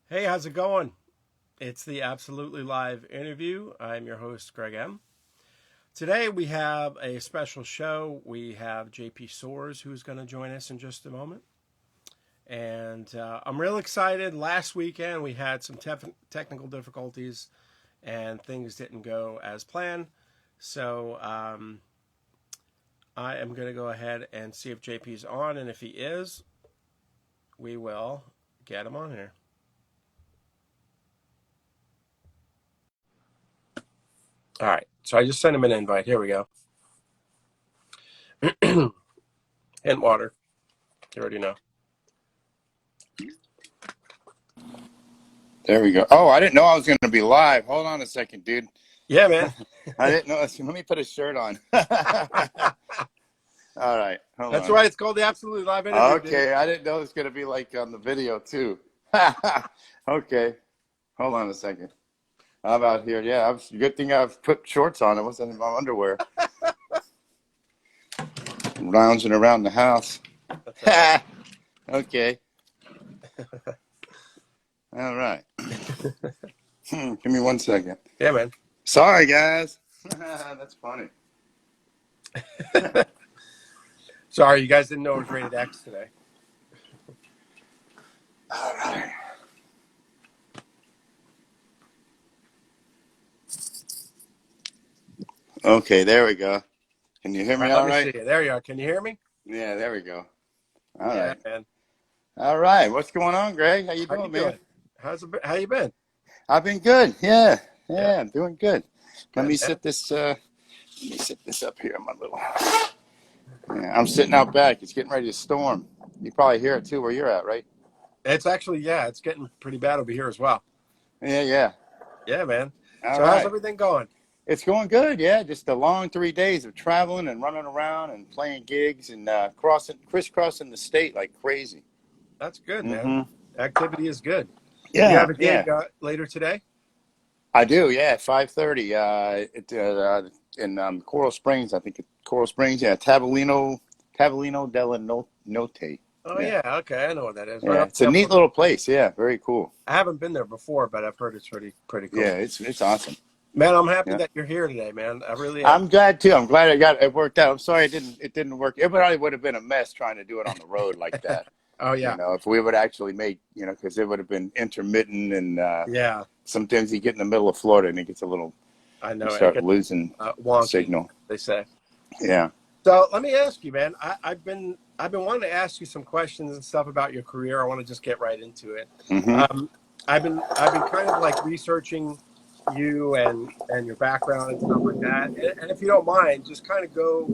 Hey, how's it going? It's the Absolutely Live interview. I'm your host, Greg M. Today we have a special show. We have JP Soars who's going to join us in just a moment. And I'm real excited. Last weekend we had some technical difficulties and things didn't go as planned. So I am going to go ahead and see if JP's on. And if he is, we will get him on here. All right. So I just sent him an invite. Here we go. And water. You already know. There we go. Oh, I didn't know I was going to be live. Hold on a second, dude. Yeah, man. I didn't know. Let me put a shirt on. All right. Hold That's on. right. It's called the Absolutely Live interview. Okay. Dude. I didn't know it was going to be like on the video, too. Okay. Hold on a second. How about here? Yeah, good thing I've put shorts on. It wasn't in my underwear. Lounging around the house. Right. Okay. All right. Give me 1 second. Yeah, man. Sorry, guys. That's funny. Sorry, you guys didn't know it was rated X today. All right. Okay, there we go. Can you hear me all Let me right? see you. There you are. Can you hear me? Yeah, there we go. All Yeah, right. man. All right. What's going on, Greg? How you How you doing, man? doing? How you been? I've been good. Yeah. Yeah. I'm doing good. Let Good, me man. set this up here, my little. Yeah, I'm sitting out back. It's getting ready to storm. You probably hear it too where you're at, right? It's actually, it's getting pretty bad over here as well. Yeah. Yeah, man. All So how's right. everything going? It's going good, yeah. Just a long 3 days of traveling and running around and playing gigs and crisscrossing the state like crazy. That's good, man. Mm-hmm. Activity is good. You have Yeah, a yeah. gig later today? I do, yeah, at 5:30. In Coral Springs, I think Coral Springs, yeah, Tavolino della Notte. Oh, Yeah, yeah. Okay. I know what that is. Right yeah. off It's a the neat little place. Yeah, very cool. I haven't been there before, but I've heard it's pretty cool. Yeah, it's awesome. Man, I'm happy Yeah, that you're here today, man. I really am. I'm glad too. I'm glad it worked out. I'm sorry it didn't work. It probably would have been a mess trying to do it on the road like that. Oh yeah, If we would actually make, because it would have been intermittent and yeah. sometimes you get in the middle of Florida and it gets a little, I you know it start gets losing wonky, signal. they say. Yeah. So let me ask you, man. I've been wanting to ask you some questions and stuff about your career. I want to just get right into it. Mm-hmm. Um, I've been kind of like researching you and your background and stuff like that. And if you don't mind, just kind of go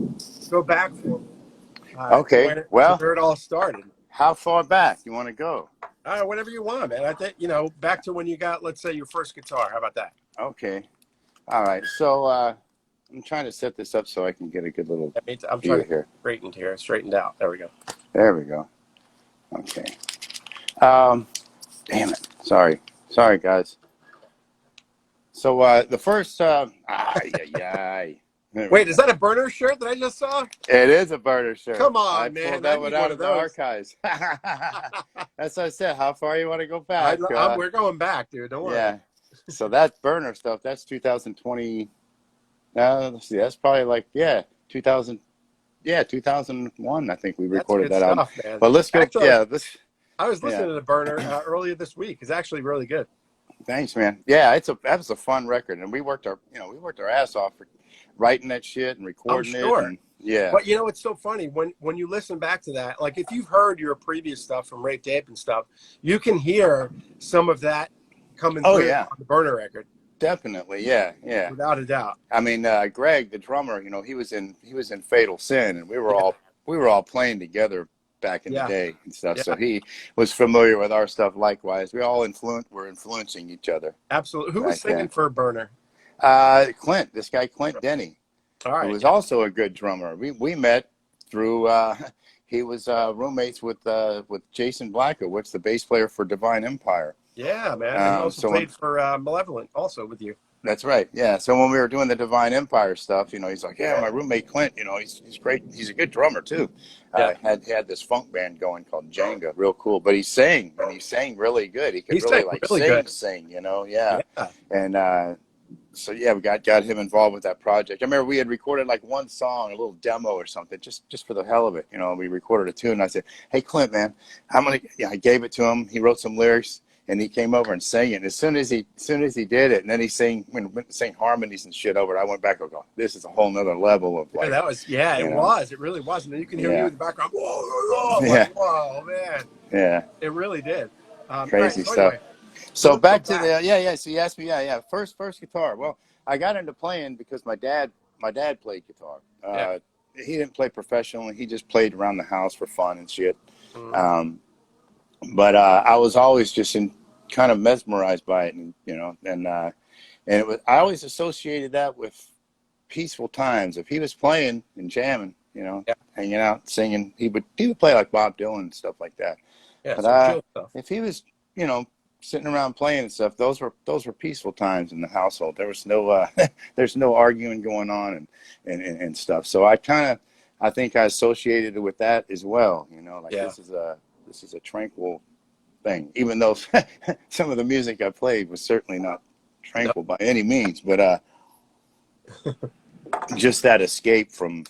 back for me to Okay. to Well, where it all started. how far back you want to go? Whatever you want, man. I think back to when you got, let's say, your first guitar. How about that? Okay. All right. So I'm trying to set this up so I can get a good little That means I'm trying view to here. straightened out. There we go. There we go. Okay. Damn it. Sorry, guys. So the first. Wait, is that a burner shirt that I just saw? It is a burner shirt. Come I on, pulled man. I that one need out one of of the those. archives. That's what I said. How far you want to go back? We're going back, dude. Don't worry. Yeah. So that burner stuff, that's 2020. Let's see. That's probably like 2000. Yeah, 2001. I think we That's recorded good that album. stuff, man. But let's go. Actually, Yeah, this. I was Yeah. listening to the burner earlier this week. It's actually really good. Thanks, man. Yeah, that was a fun record, and we worked our ass off for writing that shit and I'm recording it, sure. and yeah. But it's so funny when you listen back to that. Like if you've heard your previous stuff from Rape Tape and stuff, you can hear some of that coming Oh through yeah, on the burner record, definitely. Yeah. without a doubt. I mean, Greg, the drummer, he was in Fatal Sin, and we were all playing together back in the Yeah, day and stuff. yeah, So he was familiar with our stuff. Likewise, we all were influencing each other absolutely. Who was back singing then. for burner? This guy Clint Denny, All who right. was also a good drummer. We met through. He was roommates with Jason Blackowitz, the bass player for Divine Empire. Yeah, man. And he also So when played for Malevolent, also with you. That's right. Yeah. So when we were doing the Divine Empire stuff, he's like, yeah, my roommate Clint, he's great. He's a good drummer too. Yeah. Had this funk band going called Jenga, real cool. But he sang really good. He could He really sang like really good. sing, yeah. Yeah. And so yeah, we got him involved with that project. I remember we had recorded like one song, a little demo or something, just for the hell of it. We recorded a tune. And I said, "Hey Clint, man, how many?" Yeah, I gave it to him. He wrote some lyrics, and he came over and sang it. And as soon as he did it, and then he sang harmonies and shit over it, I went back and go, "This is a whole nother level of Yeah, like, that was, yeah, you it know, was. It really was. And then you can hear you yeah, in the background. Whoa, whoa, whoa, yeah, like, whoa, man. yeah, It really did. All right. crazy So stuff." anyway, So let's go back to back. the yeah. So you asked me, yeah. First guitar. Well, I got into playing because my dad played guitar. Yeah. He didn't play professionally. He just played around the house for fun and shit. Mhm. But I was always just kind of mesmerized by it, and it was I always associated that with peaceful times. If he was playing and jamming, Yeah. hanging out, singing, he would play like Bob Dylan and stuff like that. Yeah. But Some chill stuff. if he was, sitting around playing and stuff, those were peaceful times in the household. There was no there's no arguing going on and stuff. So I think I associated it with that as well. Like Yeah. this is a tranquil thing, even though some of the music I played was certainly not No. tranquil by any means, but just that escape from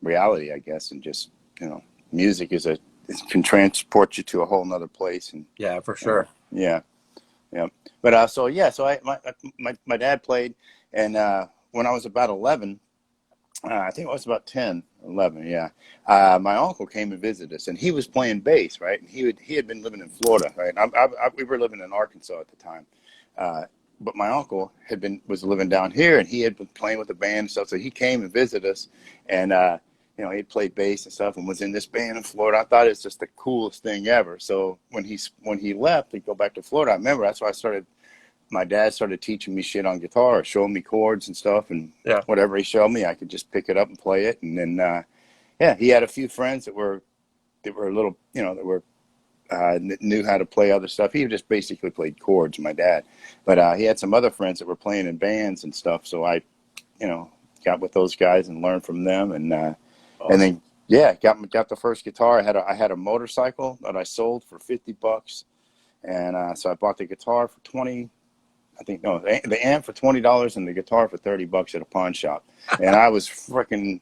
reality, I guess, and just music it can transport you to a whole nother place, and Yeah, for sure. yeah, yeah. But so my dad played, and when I was about 11, I think I was about 10, 11, yeah. My uncle came and visited us, and he was playing bass, right? And he had been living in Florida, right? We were living in Arkansas at the time, but my uncle was living down here, and he had been playing with the band and stuff. So he came and visited us, and he played bass and stuff, and was in this band in Florida. I thought it was just the coolest thing ever. So when he left to go back to Florida, I remember that's why my dad started teaching me shit on guitar, showing me chords and stuff, and Yeah. whatever he showed me, I could just pick it up and play it. And then, yeah, he had a few friends that were a little, that were knew how to play other stuff. He just basically played chords, my dad, but he had some other friends that were playing in bands and stuff. So I, got with those guys and learned from them, and Awesome. then yeah, got the first guitar. I had a motorcycle that I sold for $50, and so I bought the guitar for 20. I think no, the amp for $20 and the guitar for $30 at a pawn shop, and I was freaking.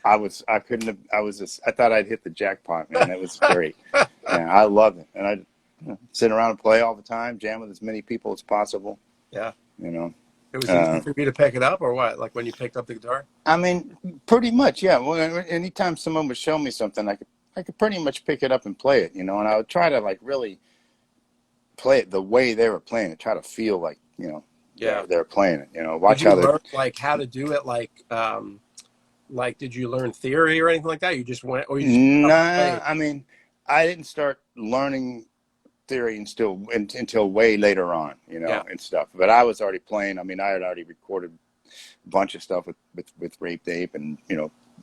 I couldn't have. I thought I'd hit the jackpot, man. It was great. Yeah, I loved it, and I sit around and play all the time, jam with as many people as possible. Yeah. You know, It was easy uh, for me to pick it up, or what? Like when you picked up the guitar? I mean, pretty much, yeah. Well, anytime someone would show me something, I could pretty much pick it up and play it, and I would try to like really play it the way they were playing it, try to feel like Yeah. they're playing it. Did Watch you how they. learn like how to do it? Like did you learn theory or anything like that? You just went, or you just picked up and Nah, played? I mean, I didn't start learning theory until way later on, Yeah. and stuff. But I was already playing. I mean, I had already recorded a bunch of stuff with Rape Tape, and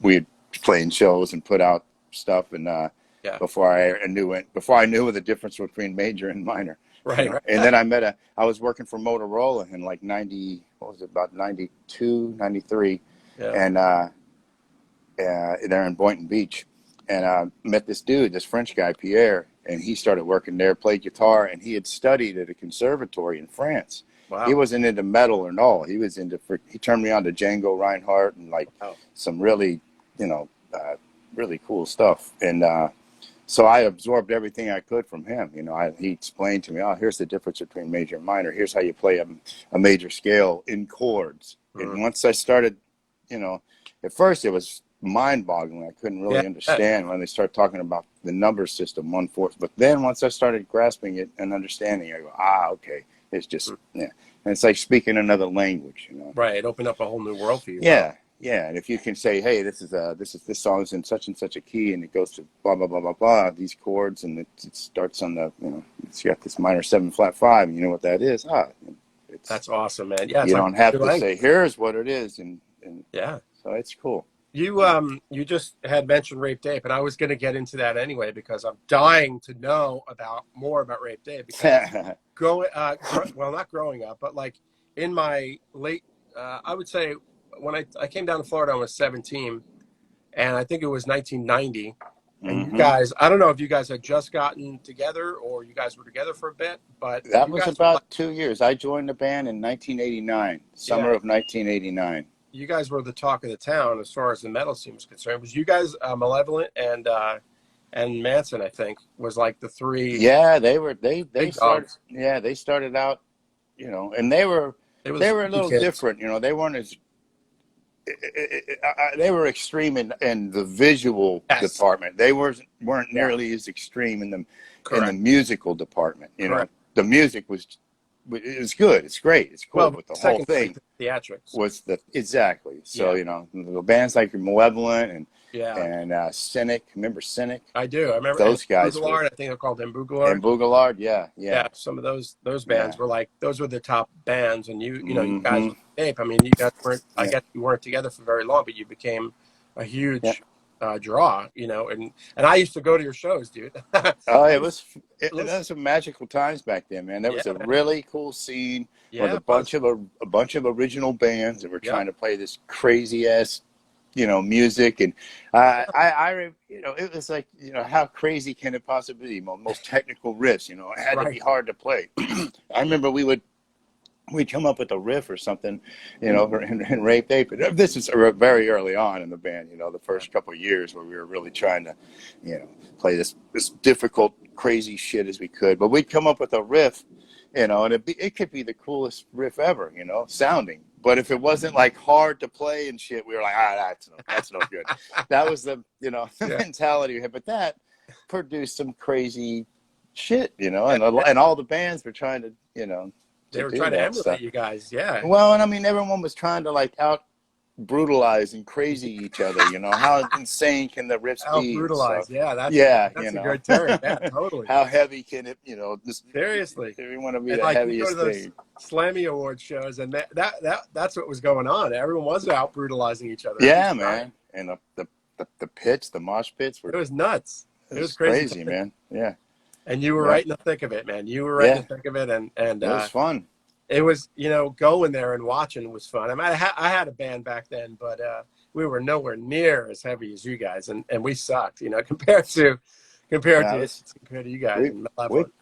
we'd play in shows and put out stuff, and Yeah. before I knew the difference between major and minor, Right. And Right. then I was working for Motorola in like 90, what was it, about 92, 93, Yeah. and there in Boynton Beach, and met this dude, this French guy, Pierre, and he started working there, played guitar, and he had studied at a conservatory in France. He Wow. wasn't into metal or all. He turned me on to Django Reinhardt and like Wow. some really, really cool stuff. And so I absorbed everything I could from him. He explained to me, oh, here's the difference between major and minor. Here's how you play a major scale in chords. Mhm. And once I started, at first it was mind-boggling. I couldn't Yeah. really understand when they start talking about the number system, 1/4. But then once I started grasping it and understanding, I go, okay, it's just yeah. And it's like speaking another language. Right. It opened up a whole new world for you, probably. Yeah, yeah. And if you can say, hey, this song is in such and such a key, and it goes to blah blah blah blah blah, these chords, and it starts on it's got this minor 7 flat 5, and you know what that is? It's That's awesome, man. Yeah. It's you like don't have your to say language. here's what it is, and Yeah. so it's cool. You just had mentioned Rape Dave, and I was going to get into that anyway because I'm dying to know about more about Rape Dave because well, not growing up, but like in my late, I would say when I came down to Florida, I was 17, and I think it was 1990. And you Hmm. guys, I don't know if you guys had just gotten together or you guys were together for a bit, but That you was guys were like, about 2 years. I joined the band in 1989, summer yeah, of 1989. you guys were the talk of the town as far as the metal scene was concerned. Was you guys Malevolent and Manson? I think was like the three Yeah, they big started. dogs. Yeah, they started out, and It was they the were a Spooky little Kids, different. They weren't as they were extreme in the visual yes, department. They weren't yeah, nearly as extreme in the correct, musical department. correct. The music was good. It's great. It's cool, Well, but the whole secondary thing to theatrics. was exactly. So Yeah, the bands like Malevolent yeah, and Cynic. Remember Cynic? I do. I remember, and Those guys were Bouglard. I think I called him and Bouglard. Boogalard. Yeah, Yeah, yeah, some of those yeah. bands were like those were the top bands, and you guys Hmm. with Ape. I mean, you guys weren't. I Yeah, guess you weren't together for very long, but you became a yeah. huge draw. And I used to go to your shows, dude. Oh, I used to it listen. was some magical times back then, man. There Yeah, was a man. really cool scene with Yeah, it was. a bunch of original bands that were Yep. trying to play this crazy ass, music, and it was like, how crazy can it possibly be? Most technical riffs, it had to be Right. hard to play. I remember we'd come up with a riff or something, and Rape Ape. This is very early on in the band, the Yeah. first couple of years where we were really trying to, play this difficult, crazy shit as we could. But we'd come up with a riff, and it could be the coolest riff ever, sounding. But if it wasn't like hard to play and shit, we were like, that's no good. That was the the Yeah. mentality we had. But that produced some crazy shit, Yeah. and all the bands were trying to They to were do trying to that stuff. emulate you guys. Yeah. Well, and I mean, everyone was trying to like out brutalize and crazy each other. How insane can the riffs Out be and stuff? brutalized. Yeah, Yeah, that's a good term. Yeah, totally. how heavy can it? Just Seriously. we want to be And the like you go to heaviest those thing. Slammy Award shows, and that's what was going on. Everyone was out brutalizing each other every Yeah, time. man. And the pits, the mosh pits It were was nuts. it It was was crazy crazy, time. man. Yeah, And you were yeah, right in the thick of it, man. You were right in the yeah. thick of it, and It was fun. it was going there and watching was fun. I mean, I had a band back then, but we were nowhere near as heavy as you guys, and we sucked, compared Yeah, to compared to you guys we and we Malevolent.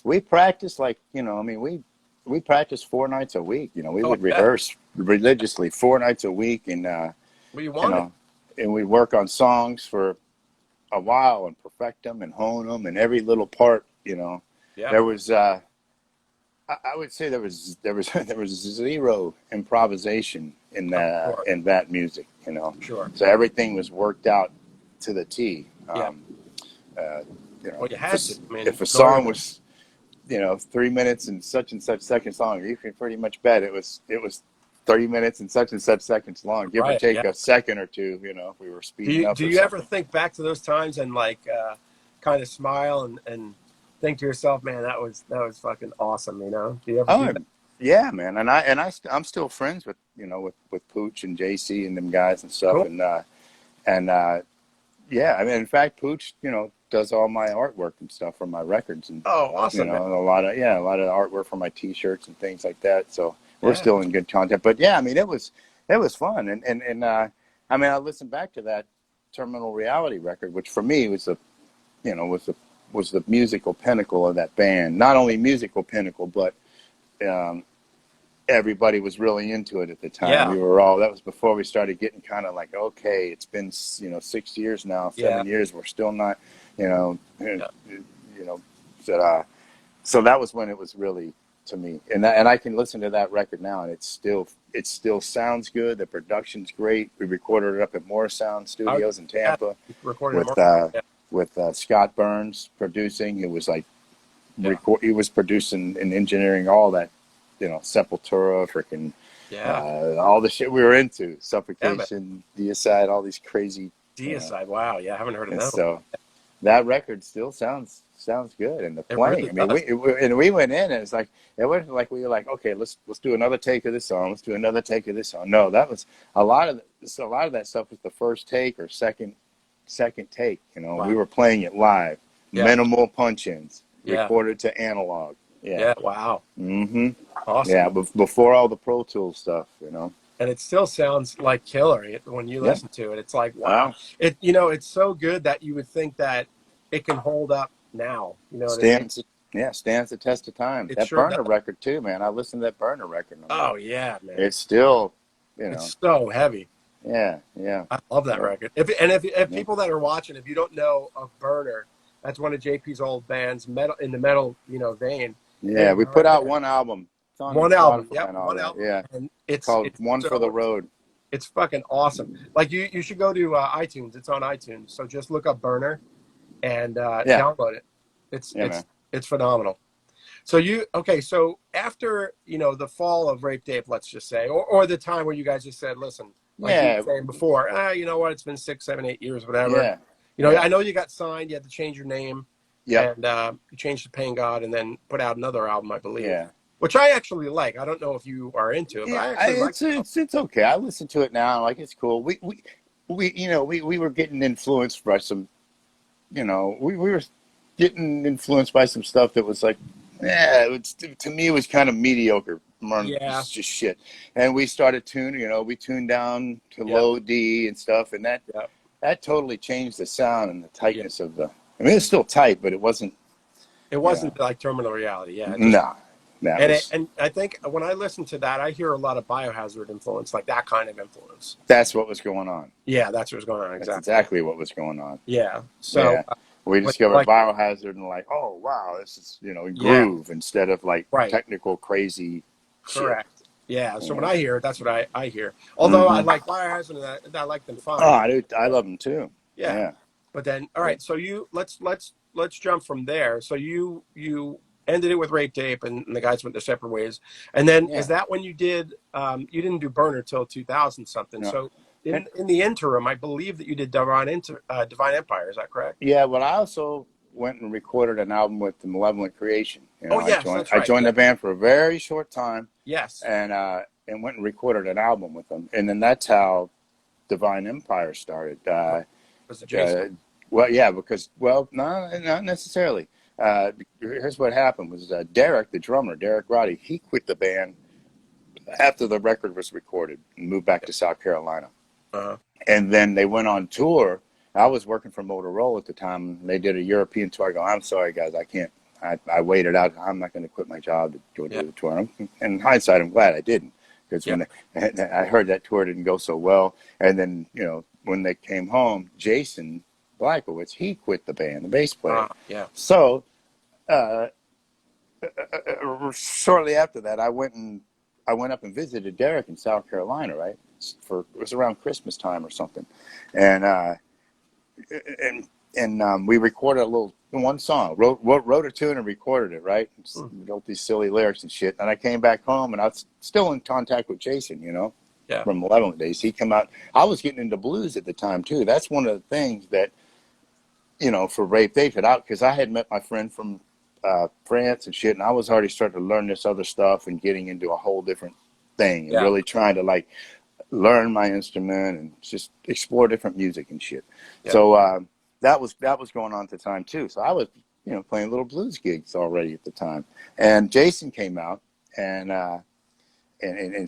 we practiced like I mean we practiced 4 nights a week. We Oh, I would bet. rehearse religiously 4 nights a week, and Well, you you wanted. know, and we'd work on songs for a while and perfect them and hone them and every little part. Yeah, There was I would say there was zero improvisation I'm sure. in that music. I'm sure. So everything was worked out to the T. Yeah. Uh, Well, you if a, had to. I mean, if a going song was 3 minutes and such seconds long, you can pretty much bet it was 30 minutes and such seconds long, give or right. take Yeah. a second or two. If we were Do speeding you up do or you ever something. think back to those times and like kind of smile and think to yourself, man, that was fucking awesome, Do you ever do Oh, that? yeah, man, I'm still friends with with Pooch and JC and them guys and stuff, Cool. and yeah, I mean, in fact, Pooch, does all my artwork and stuff for my records, and Oh, awesome, man. a lot of artwork for my T-shirts and things like that. So we're Yeah. still in good contact. But yeah, I mean, it was fun, and I mean, I listened back to that Terminal Reality record, which for me was the was the musical pinnacle of that band. Not only musical pinnacle, but um, everybody was really into it at the time. Yeah. We were all, that was before we started getting kind of like, okay, it's been 6 years now, Yeah. 7 years, we're still not, you know, Yeah. you know, so that was when it was really to me, and I can listen to that record now, and it still sounds good. The production's great. We recorded it up at Moore Sound I, Studios in yeah. Tampa Recorded with more. Yeah. Scott Burns producing. It was like Yeah. he was producing and engineering all that, Sepultura, freaking, Yeah. all the shit we were into, Yeah, man. Suffocation, Deicide, all these crazy, Deicide. Wow. Yeah. I haven't heard of and that. so that record still sounds good, and the It playing. really I mean, does. we went in, and it's like it wasn't like we were like, okay, let's do another take of this song, let's do another take of this song. No, that was a lot of so a lot of that stuff was the first take or second take. You know, we Wow. were playing it live, Yeah. minimal punch-ins, Yeah. recorded to analog. Yeah. Yeah. Wow. Mm-hmm. Awesome. Yeah, before all the Pro Tools stuff, you know. And it still sounds like killer when you Yeah. listen to it. It's like, wow. Wow. It's so good that you would think that it can hold up now. You know what I mean? Stands the test of time. It That sure does. Burner record too, man. I listened to that Burner record, and I'm like, Oh yeah, man. it's still, you know, It's so heavy. yeah, yeah, I love that yeah, record. If yeah. people that are watching, if you don't know of Burner, that's one of JP's old bands, metal in the metal, vein. Yeah, And we put out one album. It's on one album. Spotify Yep, and all one that. album, Yeah, and it's it's called it's One for the so Road. it's fucking awesome. Like you should go to iTunes. It's on iTunes. So just look up Burner and Yeah, download it. It's yeah, it's man. it's phenomenal. So so after the fall of Rape Tape, let's just say, or the time where you guys just said, listen, like you were Yeah, saying before, you know what, it's been 6, 7, 8 years, whatever. yeah, yeah, I know you got signed, you had to change your name, yep, and you changed to Pain God, and then put out another album, I believe, yeah. which I actually like. I don't know if you are into it, but Yeah, I actually like the album. it's okay. I listen to it now. Like it's cool. We were getting influenced by some. We were getting influenced by some stuff that was like, yeah, to me it was kind of mediocre. Yeah, It's just shit. And we started tuning. We tuned down to yeah, low D and stuff, and yeah, that totally changed the sound and the yeah. tightness of the. I mean, it's still tight, but it wasn't. It You know, wasn't like Terminal Reality. Yeah, it just no, that was. and I think when I listen to that, I hear a lot of Biohazard influence, like that kind of influence. That's what was going on. Yeah, that's what's going on That's exactly. exactly what was going on. Yeah. So, Yeah. We like, discovered like, biohazard and like, oh wow, this is yeah, groove instead of like right, technical crazy shit. correct. Yeah. So when Yeah. I hear it, that's what I hear. Although I Mm-hmm. like Biohazard and I like them Oh, fine. I love them too. Yeah. Yeah. But then, all right. So let's jump from there. So you ended it with Rape Tape, and the guys went their separate ways. And then is Yeah. that when you did? You didn't do Burner till 2000 something. No. So And in the interim, I believe that you did Divine Empire. Is that correct? yeah, well, I also went and recorded an album with the Malevolent Creation. Oh I yes, joined that's I right. joined Yeah. the band for a very short time Yes. and went and recorded an album with them. And then that's how Divine Empire started. Was it Jason? Well, yeah, because no, not necessarily. Here's what happened: was Derek, the drummer, Derek Roddy, he quit the band after the record was recorded and moved back to South Carolina. Uh-huh. And then they went on tour. I was working for Motorola at the time. They did a European tour. I go, I'm sorry, guys, I can't. I waited out. I'm not going to quit my job to go Yeah. do the tour. And in hindsight, I'm glad I didn't, because Yeah. I heard that tour didn't go so well. And then when they came home, Jason Blackowitz, he quit the band, the bass player. Yeah. So shortly after that, I went up and visited Derek in South Carolina. Right, it was around Christmas time or something, and we recorded one song, wrote a tune and recorded it. Right, wrote these silly lyrics and shit. And I came back home, and I was still in contact with Jason. Yeah. From Malevolent days. He come out. I was getting into blues at the time too. That's one of the things that for Rape Tape out, because I had met my friend from France and shit, and I was already starting to learn this other stuff and getting into a whole different thing and Yeah. really trying to like learn my instrument and just explore different music and shit. Yeah. So that was going on at the time too. So I was playing little blues gigs already at the time, and Jason came out and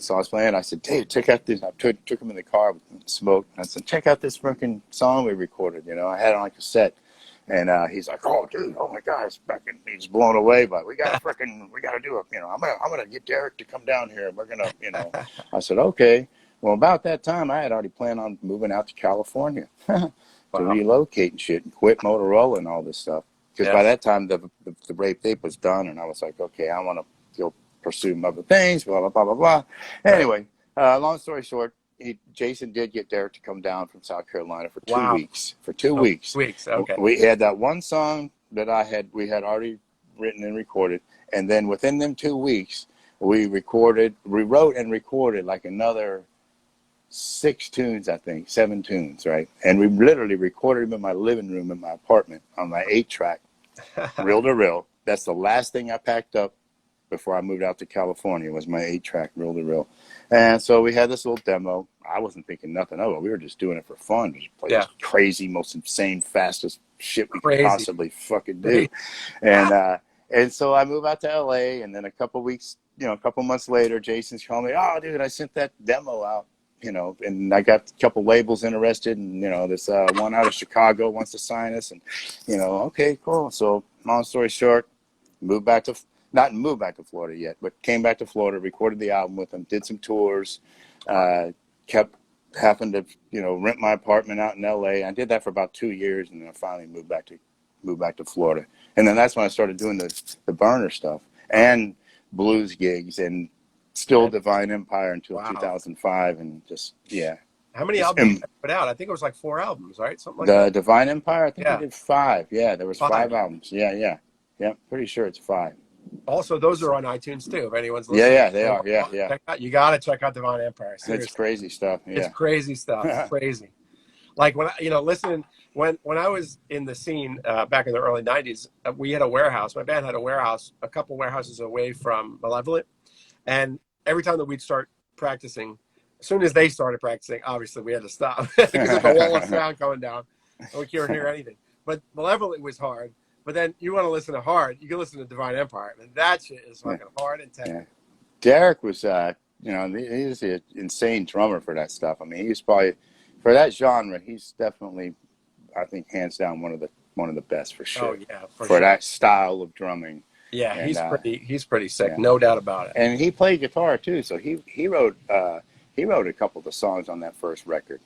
saw us playing. I said, "Dave, check out this." I took him in the car with smoke. And I said, "Check out this freaking song we recorded." I had it on cassette. And he's like, "Oh, dude, oh my God, he's blown away by it. We got to do it. I'm gonna get Derek to come down here. And we're gonna, I said, "Okay." Well, about that time, I had already planned on moving out to California to Wow. relocate and shit and quit Motorola and all this stuff. Because Yeah. by that time, the Rape Tape was done, and I was like, "Okay, I want to go pursue some other things." Blah blah blah blah blah. Anyway, long story short. Jason did get Derek to come down from South Carolina for 2 Wow. weeks. For 2 Oh, weeks. Okay. We had that one song that we had already written and recorded. And then within them 2 weeks, we wrote and recorded like another 6 tunes, I think, 7 tunes, right? And we literally recorded them in my living room in my apartment on my 8-track, reel to reel. That's the last thing I packed up before I moved out to California was my 8-track reel to reel. And so we had this little demo. I wasn't thinking nothing of it. We were just doing it for fun. Just play Yeah. this crazy, most insane, fastest shit we could Crazy. possibly fucking do. And so I moved out to LA, and then a couple months later, Jason's calling me, "Oh, dude, I sent that demo out, and I got a couple labels interested, and this one out of Chicago wants to sign us, and okay, cool." So long story short, not moved back to Florida yet, but came back to Florida, recorded the album with them, did some tours, happened to rent my apartment out in LA. I did that for about 2 years, and then I finally moved back to Florida. And then that's when I started doing the burner stuff and blues gigs, and still Divine Empire until 2005, and just How many albums did you put out? I think it was like 4 albums, right? Something like the that. Divine Empire, I think we Yeah. did 5. Yeah, there was 5 5. albums. Yeah, pretty sure it's 5. Also, those are on iTunes too. If anyone's listening, Yeah, they are. Yeah. You got to check out Divine Empire. Seriously. It's crazy stuff. Yeah. It's crazy stuff. Crazy. Like when listening when I was in the scene back in the early '90s, we had a warehouse. My band had a warehouse, a couple warehouses away from Malevolent, and every time that we'd start practicing, as soon as they started practicing, obviously we had to stop because of the wall of sound coming down, and we couldn't hear anything. But Malevolent was hard. But then you want to listen to hard, you can listen to Divine Empire, and that shit is fucking hard and technical. Yeah. Derek was, he's an insane drummer for that stuff. I mean, he's probably, for that genre, he's definitely, I think, hands down one of the best for sure. Oh yeah, for sure. That style of drumming. Yeah, and, he's pretty sick, yeah. no doubt about it. And he played guitar too, so he wrote a couple of the songs on that first record.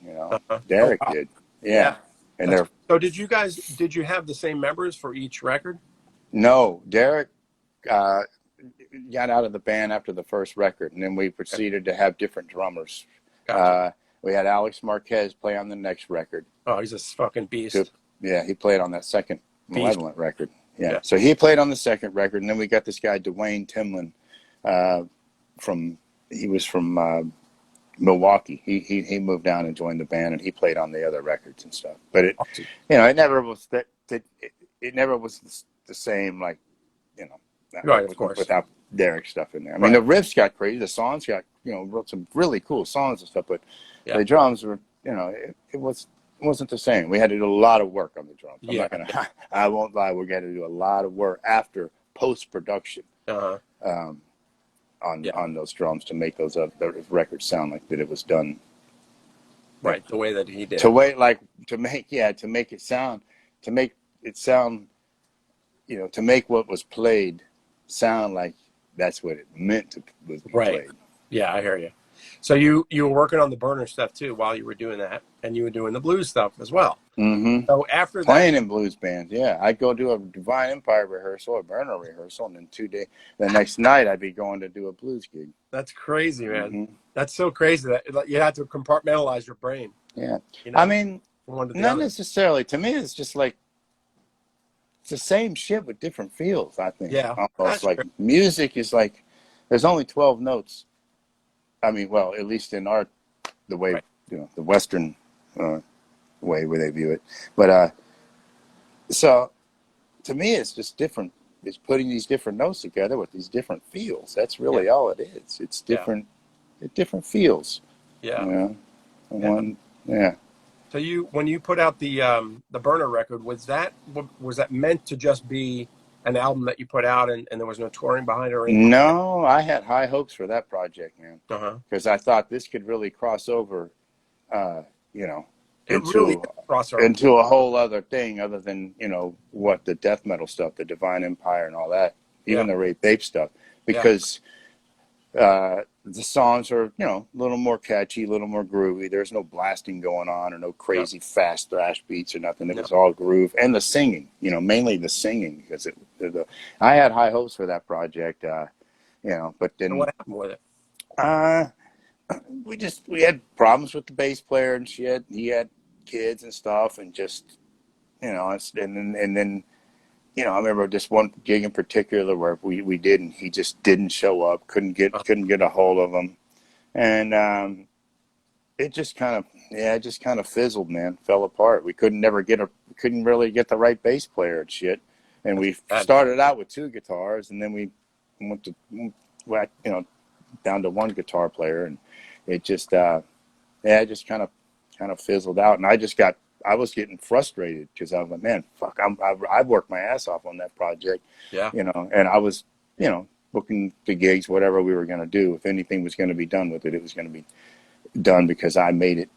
Derek did. Yeah. And so did you have the same members for each record? No, Derek got out of the band after the first record, and then we proceeded to have different drummers. Gotcha. We had Alex Marquez play on the next record. Oh, he's a fucking beast. He played on that second Malevolent record. Yeah, so he played on the second record, and then we got this guy, Dwayne Timlin, he was from Milwaukee. He moved down and joined the band, and he played on the other records and stuff. But it never was it never was the same, like, right, of course, without Derek stuff in there. I mean, the riffs got crazy, the songs got, wrote some really cool songs and stuff, but the drums were, it wasn't the same. We had to do a lot of work on the drums. I won't lie, we had to do a lot of work after post-production. On those drums to make those records sound like that it was done right the way that he did. To make it sound, to make what was played sound like that's what it meant to be played. Yeah, I hear you. So you were working on the burner stuff too while you were doing that, and you were doing the blues stuff as well. Mm-hmm. So after playing in blues bands, I'd go do a Divine Empire rehearsal, a burner rehearsal, and then the next night I'd be going to do a blues gig. That's crazy, man. Mm-hmm. That's so crazy that you have to compartmentalize your brain. Yeah, I mean, not necessarily. To me, it's just like it's the same shit with different feels. I think. Yeah, almost like music is like there's only 12 notes. I mean, well, at least in the way the Western way where they view it, but so to me, it's just different. It's putting these different notes together with these different feels. That's really all it is. It's different. It different feels. Yeah. So when you put out the burner record, was that meant to just be an album that you put out and there was no touring behind it or anything? No, I had high hopes for that project, man. Because I thought this could really cross over, into a whole other thing other than, what the death metal stuff, the Divine Empire and all that, even the Rape Bape stuff. Because the songs are, a little more catchy, a little more groovy. There's no blasting going on or no crazy fast thrash beats or nothing. It was all groove. And the singing, mainly the singing. Because I had high hopes for that project, but then... So what happened with it? We had problems with the bass player, and he had kids and stuff, and just, and then I remember this one gig in particular where we did, and he just didn't show up. Couldn't get a hold of him, and it just kind of fizzled, man. Fell apart. We couldn't really get the right bass player and shit. And we started out with 2 guitars, and then we went to down to 1 guitar player, and it just yeah, it just kind of fizzled out, and I was getting frustrated because I was like, man, fuck, I've worked my ass off on that project, Yeah. and I was, booking the gigs, whatever we were going to do. If anything was going to be done with it, it was going to be done because I made it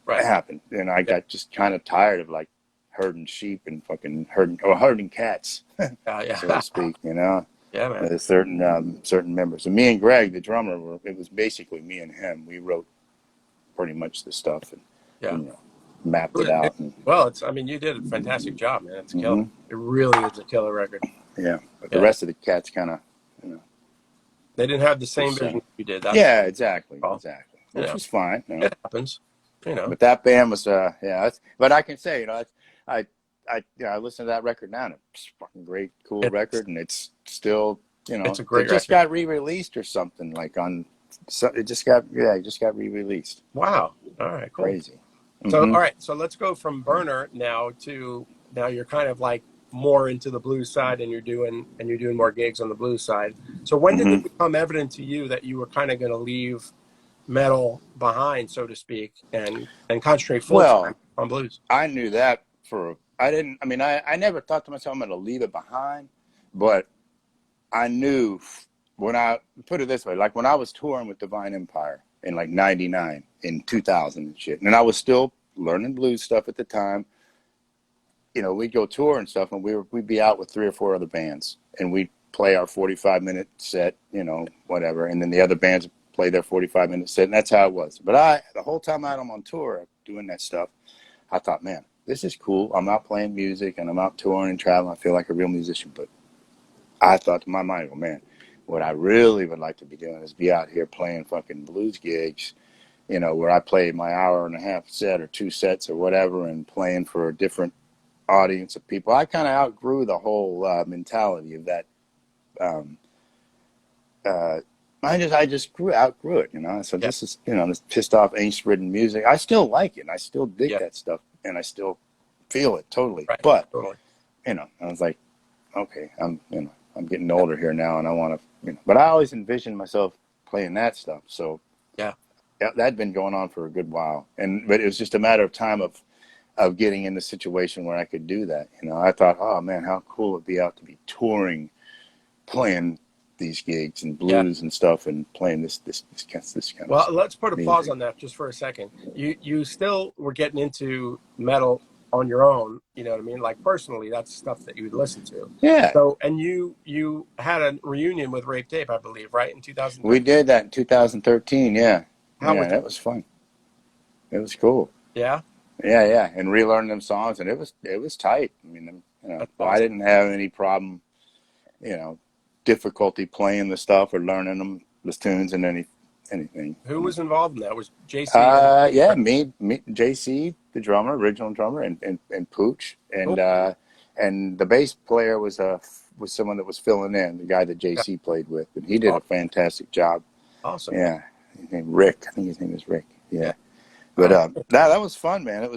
Right. happen. And I got just kind of tired of like herding sheep and fucking herding cats, Yeah. so to speak, Yeah, man. certain members. And me and Greg, the drummer, it was basically me and him. We wrote pretty much the stuff and, Yeah. mapped it out. And, Well, I mean, you did a fantastic job, man. It's killer. hmm It really is a killer record. yeah, but the Yeah. rest of the cats kind of, They didn't have the same just, vision you did. That's yeah, exactly, all. which was fine, It happens. But that band was, but I can say, I listen to that record now, and it's a fucking great, cool record, and it's still, it's a great it just record. got re-released or something like it just got re-released. Wow. All right, cool. Crazy. So, all right, so let's go from Burner now you're kind of like more into the blues side, and you're doing more gigs on the blues side. So when did it become evident to you that you were kind of going to leave metal behind, so to speak, and concentrate full time on blues? I knew that I never thought to myself I'm going to leave it behind, but I knew when I put it this way, like when I was touring with Divine Empire in like 99 in 2000 and shit, and I was still learning blues stuff at the time. We'd go tour and stuff, and we'd be out with 3 or 4 other bands, and we'd play our 45-minute set, whatever, and then the other bands play their 45-minute set, and that's how it was. But the whole time I'm on tour doing that stuff, I thought, man, this is cool. I'm out playing music, and I'm out touring and traveling. I feel like a real musician. But I thought to my mind, well, man, what I really would like to be doing is be out here playing fucking blues gigs, where I play my hour and a half set or 2 sets or whatever, and playing for a different audience of people. I kind of outgrew the whole mentality of that. I just outgrew it, So this is, this pissed off, angst-ridden music. I still like it. And I still dig that stuff, and I still feel it totally. Right. But totally. I was like, okay, I'm getting older here now, and I want to, But I always envisioned myself playing that stuff. So that had been going on for a good while, but it was just a matter of time of getting in the situation where I could do that. I thought, oh man, how cool it'd be out to be touring, playing these gigs and blues and stuff, and playing this kind of well, stuff. Let's put a pause on that just for a second. You still were getting into metal on your own, you know what I mean? Like personally, that's stuff that you would listen to. Yeah. So, and you had a reunion with Rape Tape, I believe, right, in 2013? We did that in 2013. Yeah. That was fun. It was cool. Yeah. Yeah, and relearning them songs, and it was tight. I mean, awesome. I didn't have any problem, difficulty playing the stuff or learning them, the tunes, and anything. Who was involved in that? Was JC? Me, JC, the drummer, original drummer, and Pooch, and Cool. And the bass player was someone that was filling in, the guy that JC played with, and he did a fantastic job. Awesome. Yeah, his name Rick. I think his name is Rick. Yeah. But that was fun, man.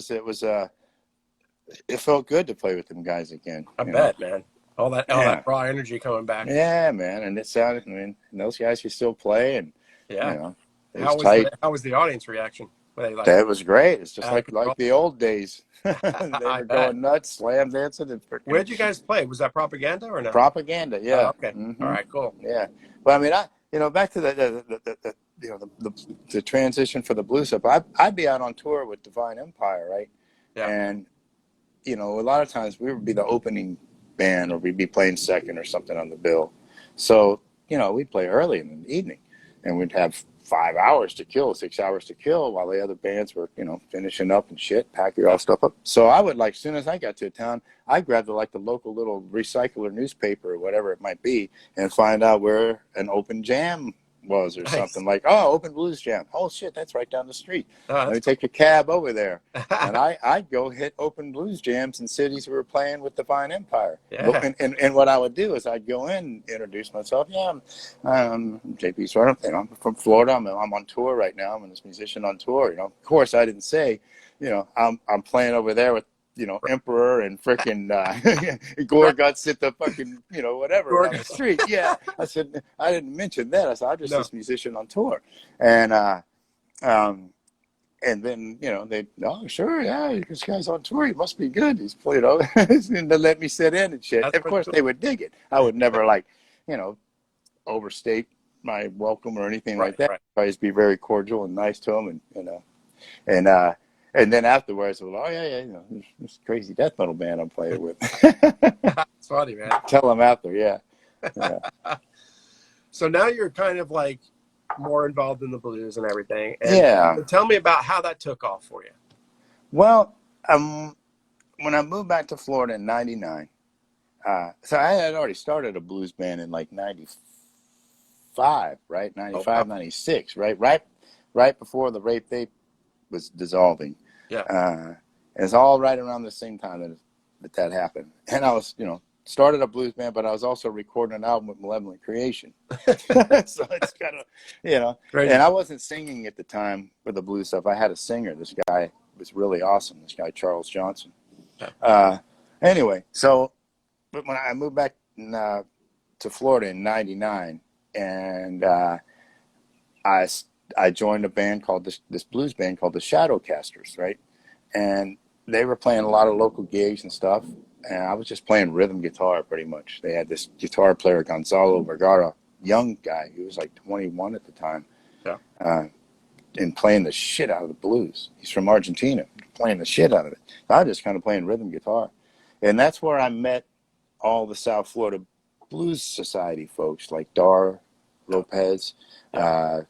It felt good to play with them guys again. I bet, man. All that raw energy coming back. Yeah, man. And it sounded. I mean, those guys could still play, and it was tight. How was the audience reaction? That was great. It's just like the old days. They were going nuts, slam dancing. And where'd you guys play? Was that Propaganda or no? Propaganda, yeah. Okay. All right, cool. Yeah. Well, I mean, back to the transition for the blues stuff. I'd be out on tour with Divine Empire, right? Yeah. And a lot of times we would be the opening band, or we'd be playing second or something on the bill. So we'd play early in the evening, and we'd have 5 hours to kill, 6 hours to kill, while the other bands were finishing up and shit, pack your all stuff up. So I would, like, as soon as I got to a town, I'd grab the local little recycler newspaper or whatever it might be, and find out where an open jam was, or something like, open blues jam. Oh shit, that's right down the street. Let me take a cab over there. And I'd go hit open blues jams in cities we were playing with Divine Empire. Yeah. And what I would do is I'd go in, introduce myself. Yeah, I'm JP Soars. I'm from Florida. I'm on tour right now. I'm this musician on tour. Of course I didn't say, I'm playing over there with Emperor and frickin' Gorguts at the fucking, whatever on the street. Yeah. I said, I didn't mention that. I said, I'm just this musician on tour. And And then, oh, sure, yeah, this guy's on tour. He must be good. He's played all, and they let me sit in and shit. That's Of pretty course, cool. they would dig it. I would never like, you know, overstate my welcome or anything Right, like that. right. I just be very cordial and nice to them, and and uh, and then afterwards, well, oh yeah, this crazy death metal band I'm playing with. It's funny, man. Tell them after, yeah, yeah, So now you're kind of like more involved in the blues and everything. And yeah. tell me about how that took off for you. Well, when I moved back to Florida in '99, so I had already started a blues band in like '95, right? Oh, wow. 95, '96, right before the Rape Tape was dissolving. Yeah. It's all right around the same time that happened. And I was, started a blues band, but I was also recording an album with Malevolent Creation. So it's kind of, Crazy. and I wasn't singing at the time for the blues stuff. I had a singer. This guy was really awesome. This guy, Charles Johnson. Yeah. Anyway, so, but when I moved back to Florida in '99, and I joined a band called this blues band called the Shadowcasters, right? And they were playing a lot of local gigs and stuff, and I was just playing rhythm guitar pretty much. They had this guitar player, Gonzalo Vergara, young guy. He was like 21 at the time, Yeah. and playing the shit out of the blues. He's from Argentina, playing the shit out of it. I was just kind of playing rhythm guitar, and that's where I met all the South Florida Blues Society folks like Dar Lopez,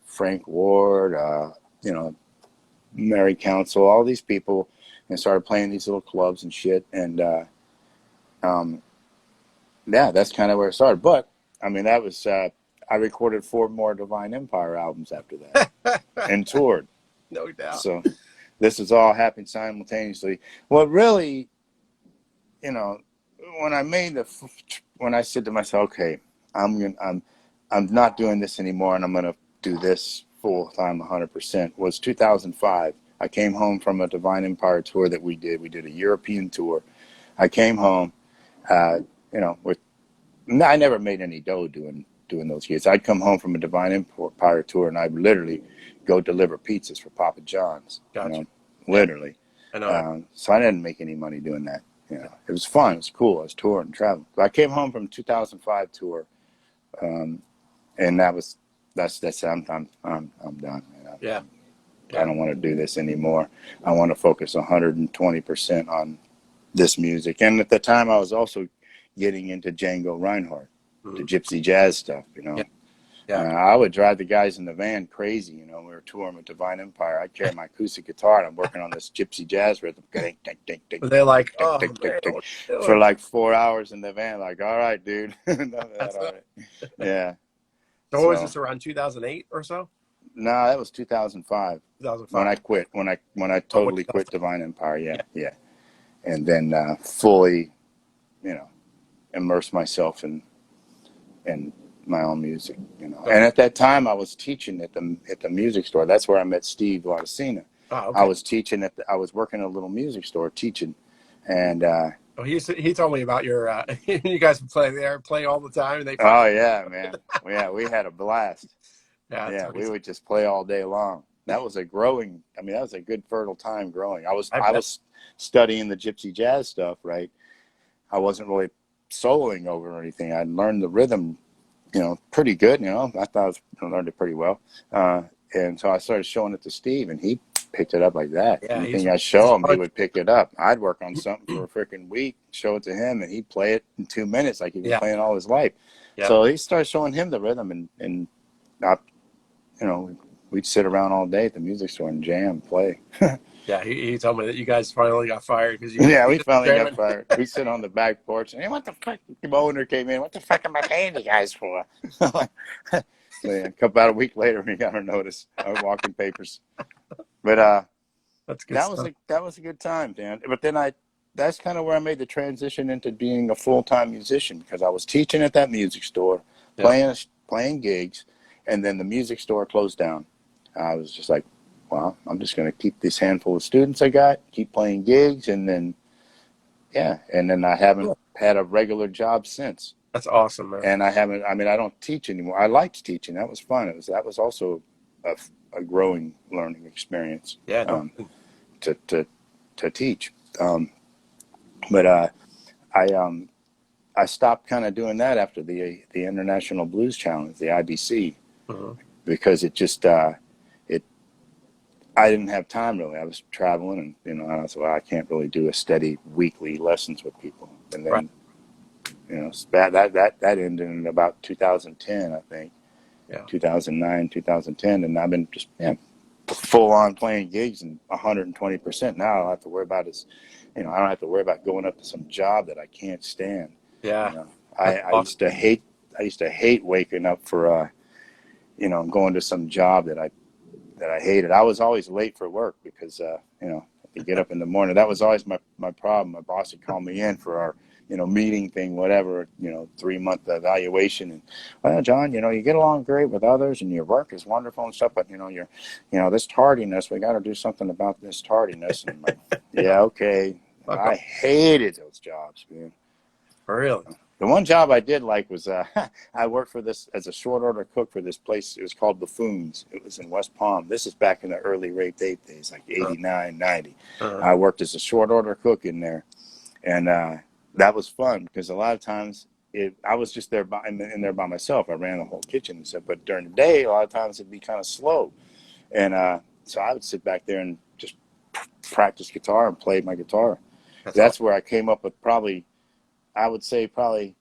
Frank Ward, Mary Council, all these people, and started playing these little clubs and shit. And yeah, that's kind of where it started. But I mean, that was I recorded 4 more Divine Empire albums after that and toured. No doubt. So this is all happening simultaneously. Well, really, when I said to myself, okay, I'm not doing this anymore, and I'm gonna do this full time 100%, was 2005. I came home from a Divine Empire tour that we did. We did a European tour. I came home, with I never made any dough doing those gigs. I'd come home from a Divine Empire tour, and I'd literally go deliver pizzas for Papa John's. Gotcha. Literally. I know. So I didn't make any money doing that. It was fun. It was cool. I was touring and traveling. But I came home from 2005 tour, and that's I'm done. Yeah. I don't want to do this anymore. I want to focus 120% on this music. And at the time, I was also getting into Django Reinhardt, the gypsy jazz stuff. Yeah. Yeah. I would drive the guys in the van crazy. We were touring with Divine Empire. I'd carry my acoustic guitar, and I'm working on this gypsy jazz rhythm. But they're like, oh, man, what are you For doing? like 4 hours in the van. Like, all right, dude. None of that, That's all it. right. Yeah. So what was this, around 2008 or so? No, that was 2005 when 2005. I quit. When I Oh, what totally quit Divine Empire. Yeah. Yeah. And then fully, immerse myself in my own music. And at that time, I was teaching at the music store. That's where I met Steve Laudicina. Oh, okay. I was teaching I was working at a little music store teaching, and Oh, he told me about your you guys play all the time, and they oh yeah, man, yeah, we had a blast. yeah, Yeah, we would just play all day long. That was that was a good fertile time growing. I was studying the gypsy jazz stuff, right? I wasn't really soloing over or anything. I learned the rhythm, pretty good. I thought I learned it pretty well. And so I started showing it to Steve, and he picked it up like that. Yeah, Anything I show him, he would pick it up. I'd work on something for a freaking week, show it to him, and he'd play it in 2 minutes like he'd been playing all his life. Yeah. So he started showing him the rhythm, and I, we'd sit around all day at the music store and jam, play. Yeah, he told me that you guys finally got fired because Yeah, we finally got fired. We sit on the back porch and, hey, what the fuck? The owner came in. What the fuck am I paying you guys for? So, yeah, about a week later, we got our notice, our walking papers. But that's good that stuff. was a good time, Dan. But then that's kind of where I made the transition into being a full-time musician, because I was teaching at that music store, playing gigs, and then the music store closed down. I was just like, well, I'm just going to keep this handful of students I got, keep playing gigs, and then I haven't had a regular job since. That's awesome, man. And I don't teach anymore. I liked teaching. That was fun. That was also a a growing learning experience Yeah, no. to teach. But I stopped kind of doing that after the International Blues Challenge, the IBC, Uh-huh. because it just it I didn't have time really. I was traveling, and I was well, I can't really do a steady weekly lessons with people. And Right. then that ended in about 2010, I think. Yeah. 2009, 2010, and I've been just full on playing gigs and 120% now. I don't have to worry about I don't have to worry about going up to some job that I can't stand. Yeah. You know, That's I awesome. used to hate waking up for going to some job that I hated. I was always late for work because to get up in the morning. That was always my problem. My boss would call me in for our meeting thing, whatever, 3-month evaluation. And, well, John, you get along great with others and your work is wonderful and stuff, but this tardiness, we got to do something about this tardiness. And I'm like, yeah, okay. Fuck I off. hated those jobs, man. Really? The one job I did like was I worked for this as a short order cook for this place. It was called Buffoons. It was in West Palm. This is back in the early rape date days, like Uh, 89, 90. uh, I worked as a short order cook in there, and that was fun because a lot of times I was just there in there by myself. I ran the whole kitchen and stuff. But during the day, a lot of times it'd be kind of slow, and so I would sit back there and just practice guitar and play my guitar. that's That's awesome. where I came up with I would say probably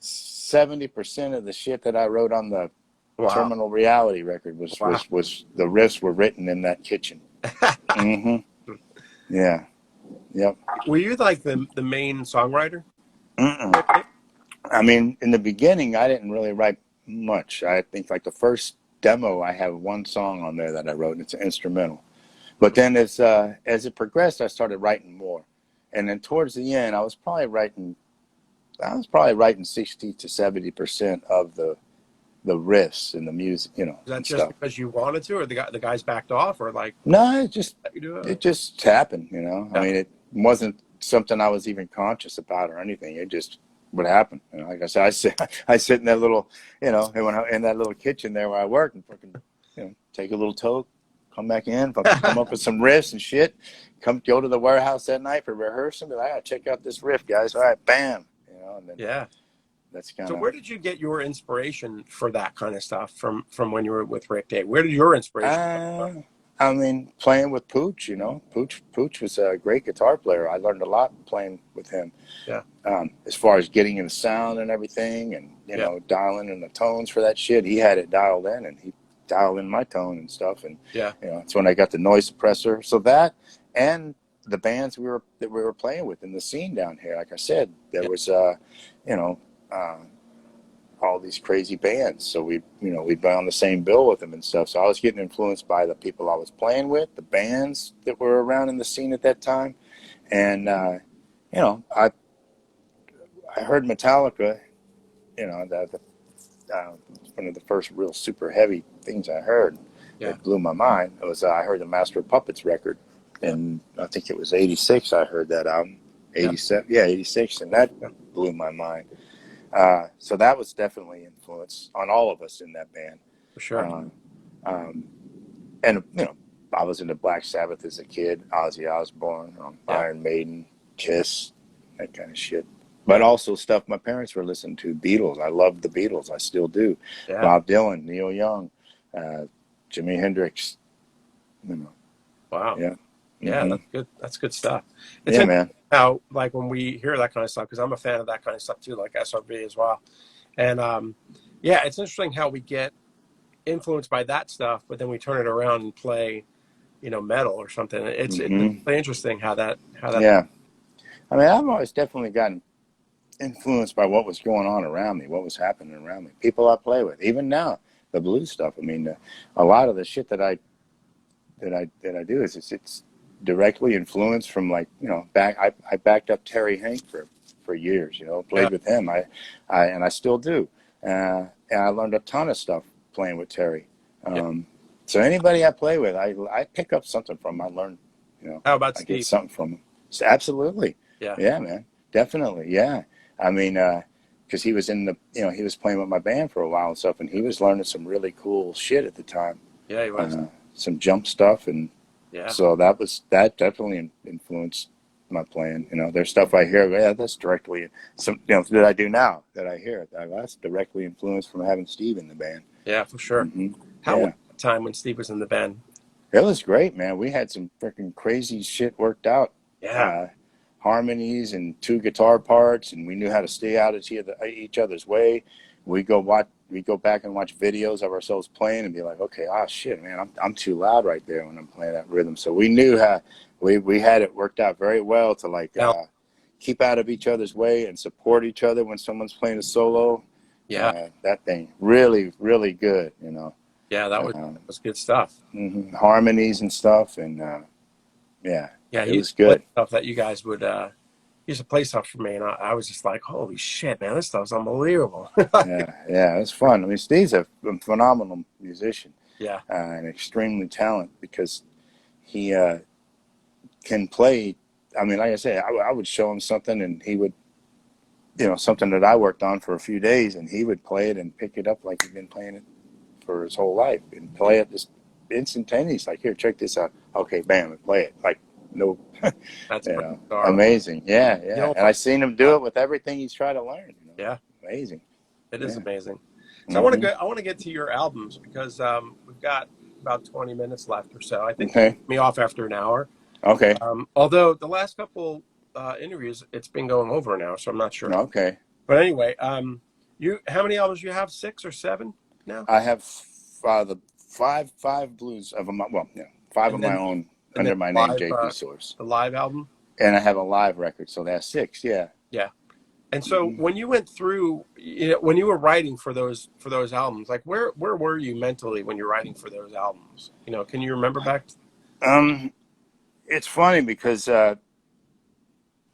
70% of the shit that I wrote on the Wow. Terminal Reality record Wow. was the riffs were written in that kitchen. Mm-hmm. Yeah. Yep. Were you like the main songwriter? Mm-mm. I mean, in the beginning, I didn't really write much. I think like the first demo, I have one song on there that I wrote, and it's an instrumental. But then as it progressed, I started writing more, and then towards the end, I was probably writing 60 to 70% of the riffs and the music, Is that and just stuff. because you wanted to, or the guys backed off, or like No, let you do it? it just happened, I Yeah. mean, it wasn't something I was even conscious about or anything. It just would happen. Like I said, I sit in that little, in that little kitchen there where I work and fucking, take a little toke, come back in, fucking come up with some riffs and shit. Go to the warehouse that night for rehearsal. Be like, check out this riff, guys. All right, bam, and then Yeah. that's So kind of. where did you get your inspiration for that kind of stuff from when you were with Rick Day? Where did your inspiration come from? I mean, playing with Pooch, Pooch was a great guitar player. I learned a lot playing with him. Yeah. As far as getting in the sound and everything, and Yeah. dialing in the tones for that shit, he had it dialed in, and he dialed in my tone and stuff. And Yeah. it's when I got the noise suppressor. So that and the bands that we were playing with in the scene down here, like I said, there Yeah. was you know. Uh, all these crazy bands. So we'd be on the same bill with them and stuff. So I was getting influenced by the people I was playing with, the bands that were around in the scene at that time. And, I heard Metallica, one of the first real super heavy things I heard Yeah. that blew my mind. It was, I heard the Master of Puppets record. Yeah. And I think it was 86. I heard that album. Yeah. 87. Yeah, 86. And that Yeah. blew my mind. So that was definitely influence on all of us in that band. For sure. Uh, um, and I was into Black Sabbath as a kid, Ozzy Osbourne, Yeah. Iron Maiden, Kiss, that kind of shit. But Yeah. also stuff my parents were listening to. Beatles. I loved the Beatles. I still do. Yeah. Bob Dylan, Neil Young, Jimi Hendrix. Wow. Yeah. Yeah, Hmm. that's good. That's good stuff. It's Yeah, interesting man. how, like, when we hear that kind of stuff, because I'm a fan of that kind of stuff too, like SRV as well. And yeah, it's interesting how we get influenced by that stuff, but then we turn it around and play, metal or something. It's Hmm. really interesting how that. Yeah. I mean, I've always definitely gotten influenced by what was going on around me, what was happening around me, people I play with. Even now, the blues stuff. I mean, a lot of the shit that I do is it's directly influenced from, like, I backed up Terry Hank for years. Yeah. Played with him. And I still do. And I learned a ton of stuff playing with Terry. Yeah. So anybody I play with, I pick up something from. I learn. How about I get Steve? something from him. So absolutely. Yeah. Yeah, man. Definitely. Yeah. I mean, because he was he was playing with my band for a while and stuff, and he was learning some really cool shit at the time. Yeah, he was. Some jump stuff, and Yeah. so that definitely influenced my playing. You know, there's stuff I hear, yeah, that's directly some, you know, that I do now that I hear. That's directly influenced from having Steve in the band. Yeah, for sure. Hmm. How was Yeah, the time when Steve was in the band? it was great, man. We had some freaking crazy shit worked out. Yeah. Uh, Harmonies and two guitar parts, and we knew how to stay out of each other's way. We go back and watch videos of ourselves playing and be like, okay, oh shit, man, I'm too loud right there when I'm playing that rhythm. So we knew how we had it worked out very well to like Yeah. keep out of each other's way and support each other when someone's playing a solo. Yeah. That thing really, really good, you know. Yeah, that Um, was good stuff. Harmonies and stuff, and yeah, Yeah, it he used was to play good. stuff that you guys would he used to play stuff for me, and I was just like, holy shit, man, this stuff's unbelievable. Yeah, it's fun. I mean, Steve's a phenomenal musician, Yeah. and extremely talented because he can play. I mean, like I said, I would show him something, and he would, you know, something that I worked on for a few days, and he would play it and pick it up like he'd been playing it for his whole life, and play it just instantaneous. Like, here, check this out. Okay, bam, and play it. Like, no, That's you pretty know, bizarre. amazing. Yeah, You yeah. know, And I seen him do it with everything he's tried to learn. You know, yeah, amazing. it is Yeah. amazing. So Hmm. I want to get to your albums because we've got about 20 minutes left or so. I think you Okay. cut me off after an hour. Okay. Although the last couple interviews, it's been going over an hour, so I'm not sure. Okay. But anyway, you how many albums you have? 6 or 7 now? I have the five blues of my well, yeah, five And of my then own and then under my name, live JP Soars, the live album. and I have a live record, so that's six. Yeah. Yeah. And so Hmm. when you went through, you know, when you were writing for those albums, like where were you mentally when you're writing for those albums? You know, can you remember back? Um, it's funny because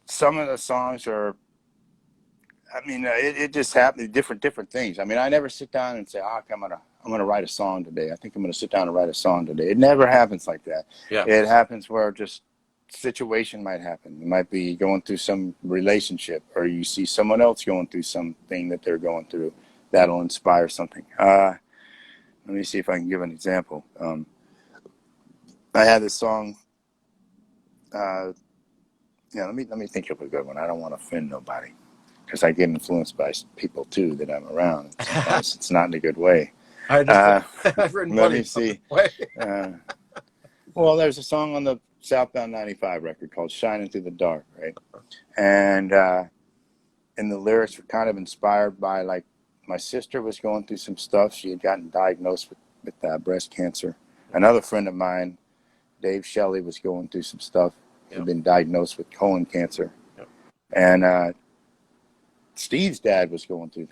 some of the songs are. I mean, it just happened. Different things. I mean, I never sit down and say, "Oh, okay, I'm gonna write a song today. I think I'm gonna sit down and write a song today." It never happens like that. Yeah. It happens where just situation might happen. You might be going through some relationship, or you see someone else going through something that they're going through. That'll inspire something. Let me see if I can give an example. I had this song. Uh, yeah, let me think of a good one. I don't want to offend nobody because I get influenced by people too that I'm around. Sometimes it's not in a good way. I just Uh, I've written let plenty me of stuff this see. way. Uh, well, there's a song on the Southbound 95 record called "Shining Through the Dark," right? And the lyrics were kind of inspired by like my sister was going through some stuff. She had gotten diagnosed with breast cancer. Another friend of mine, Dave Shelley, was going through some stuff. Yeah. He'd been diagnosed with colon cancer, Yeah. and Steve's dad was going through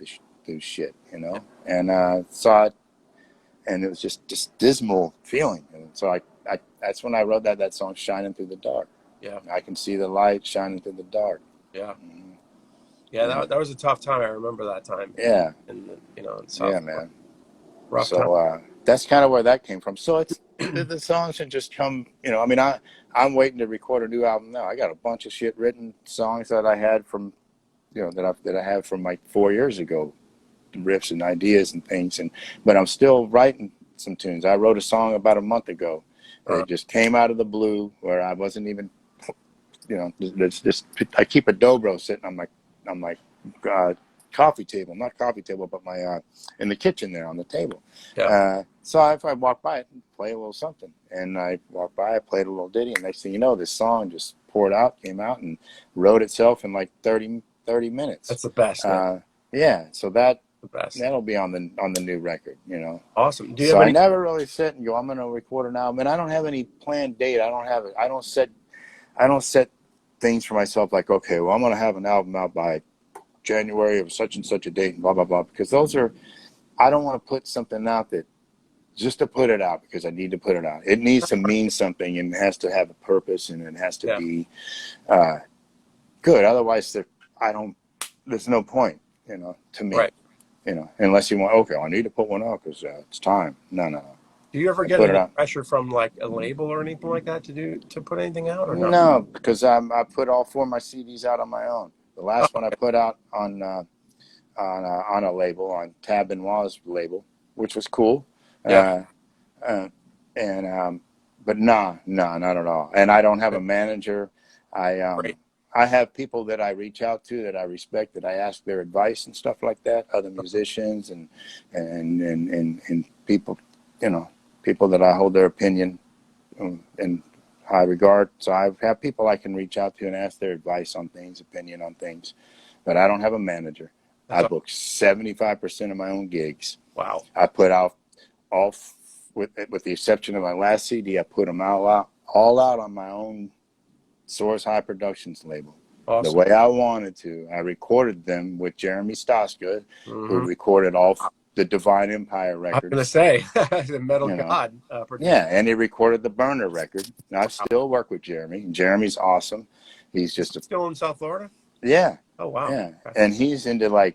shit, you know, and saw it, and it was just dismal feeling. And so I that's when I wrote that song, "Shining Through the Dark." Yeah. I can see the light shining through the dark. Yeah. Mhm. Yeah. Yeah, That was a tough time. I remember that time yeah, in you know in South yeah, Florida. man. Rough time. So that's kind of where that came from. So it's the songs should just come. You know, I mean, I'm waiting to record a new album now. I got a bunch of shit written, songs that I had from, you know, that I have from like 4 years ago, riffs and ideas and things. But I'm still writing some tunes. I wrote a song about a month ago. Uh, It just came out of the blue where I wasn't even, you know, it's just I keep a dobro sitting on my uh, coffee table, not coffee table, but my in the kitchen there on the table. yeah. So if I walk by it, play a little something, and I walk by, I played a little ditty, and next thing you know, this song just poured out, came out, and wrote itself in like 30 minutes. That's the best, man. Yeah, so The best. that'll be on the new record, you know. Awesome. Do you So have I any? never really sit and go, I'm gonna record an album, and I don't have any planned date. I don't set things for myself like, okay, well, I'm going to have an album out by January of such and such a date and blah, blah, blah. Because I don't want to put something out that just to put it out because I need to put it out. It needs to mean something and it has to have a purpose and it has to Yeah. be good. Otherwise, there's no point, you know, to me, Right. you know, unless you want, okay, I need to put one out because it's time. No. Do you ever I get put it any out. pressure from like a label or anything like that to put anything out or no? No, because I put all four of my CDs out on my own. The Oh, last one I put out on a label, on Tab Benoit's label, which was cool. yeah. uh, and but no, not at all. And I don't have a manager. I Great. I have people that I reach out to that I respect, that I ask their advice and stuff like that. Other musicians and people, people that I hold their opinion in high regard. So I have people I can reach out to and ask their advice on things, opinion on things. But I don't have a manager. I book 75% of my own gigs. Wow. I put out all, with the exception of my last CD, I put them all out on my own Soars High Productions label. Awesome. The way I wanted to. I recorded them with Jeremy Stoska, who recorded all the Divine Empire records. I was going to say, the Metal God. Yeah, and he recorded the Burner record. And I still work with Jeremy. Jeremy's awesome. He's just still in South Florida? Yeah. Oh, wow. Yeah. And he's into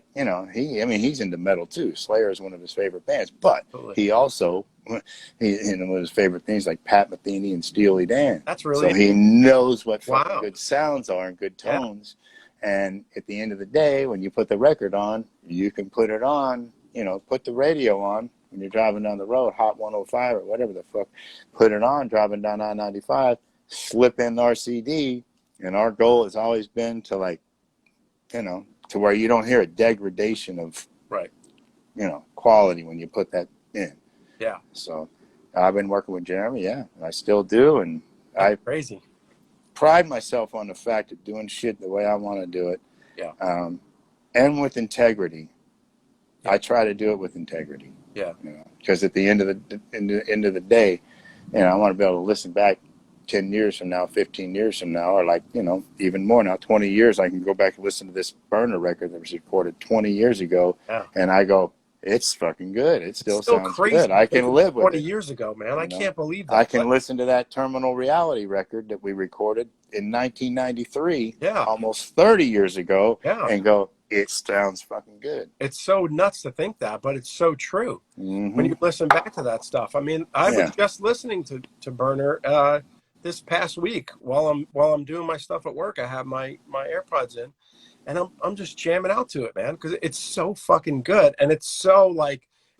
he's into metal too. Slayer is one of his favorite bands, but he also, one of his favorite things like Pat Metheny and Steely Dan. That's really so he knows what fucking good sounds are and good tones. Yeah. And at the end of the day, when you put the record on, you can put it on, put the radio on when you're driving down the road, Hot 105 or whatever the fuck, put it on driving down I-95, slip in our CD. And our goal has always been to to where you don't hear a degradation of, quality when you put that in. Yeah. So I've been working with Jeremy. Yeah. I still do. And That's crazy. Pride myself on the fact of doing shit the way I want to do it. Yeah. And with integrity. Yeah. I try to do it with integrity. Yeah. Because at the end of the day, I want to be able to listen back 10 years from now, 15 years from now, or even more now, 20 years, I can go back and listen to this Burner record that was recorded 20 years ago. Yeah. And I go, it's fucking good. It still sounds crazy. Good. I can live with 20 it. years ago, man. I can't believe that. I can listen to that Terminal Reality record that we recorded in 1993, almost 30 years ago, and go, it sounds fucking good. It's so nuts to think that, but it's so true. When you listen back to that stuff. I mean, I was just listening to Burner this past week while I'm doing my stuff at work. I have my AirPods in, and I'm just jamming out to it, man, because it's so fucking good, and it's so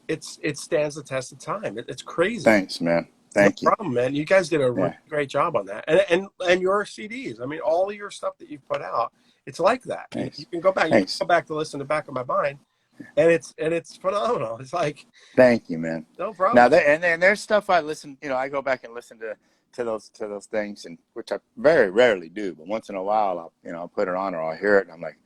it stands the test of time. It's crazy. Thanks, man. Thank you. No problem, man. You guys did a really great job on that, and your CDs. I mean, all of your stuff that you've put out, it's like that. You can go back. You can go back to listen to Back of My Mind, and it's phenomenal. It's like, thank you, man. No problem. Now, there's stuff I listen. I go back and listen to those things, and which I very rarely do, but once in a while I'll put it on or I'll hear it and I'm like,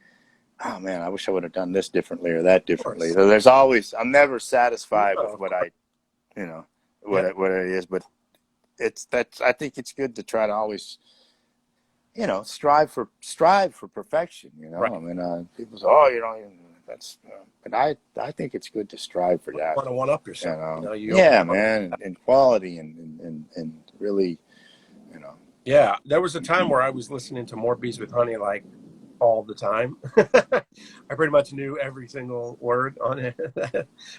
oh man, I wish I would have done this differently or that differently. So there's always, I'm never satisfied with what I what it is, but I think it's good to try to always strive for perfection. I mean, people say, oh, that's but I think it's good to strive for that. Want to one up yourself. Man, and quality and really, Yeah, there was a time where I was listening to More Bees with Honey like all the time. I pretty much knew every single word on it.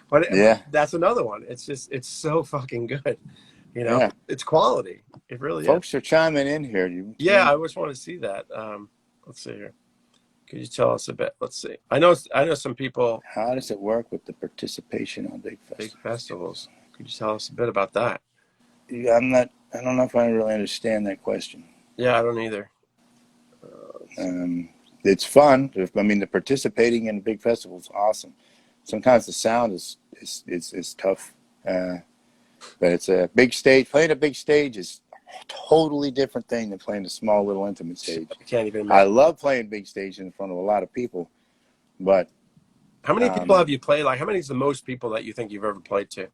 But that's another one. It's so fucking good. It's quality. It really Folks is. Folks are chiming in here. I always want to see that. Let's see here. Could you tell us a bit? Let's see. I know some people. How does it work with the participation on big festivals? Could you tell us a bit about that? I don't know if I really understand that question. Yeah, I don't either. It's fun. I mean, the participating in a big festival is awesome. Sometimes the sound is tough, but it's a big stage. Playing a big stage is a totally different thing than playing a small little intimate stage. I can't even imagine. I love playing big stage in front of a lot of people, but how many people have you played? Like, how many is the most people that you think you've ever played to?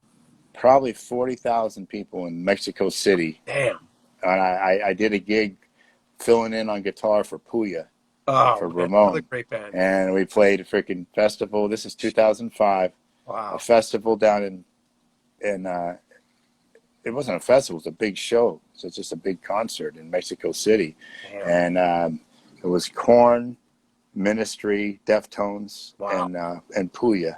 Probably 40,000 people in Mexico City. Damn. And I did a gig filling in on guitar for Puya, for Ramon. Another great band. And we played a freaking festival. This is 2005. Wow. A festival down in it wasn't a festival, it was a big show. So it's just a big concert in Mexico City. Damn. And it was Korn, Ministry, Deftones, and Puya.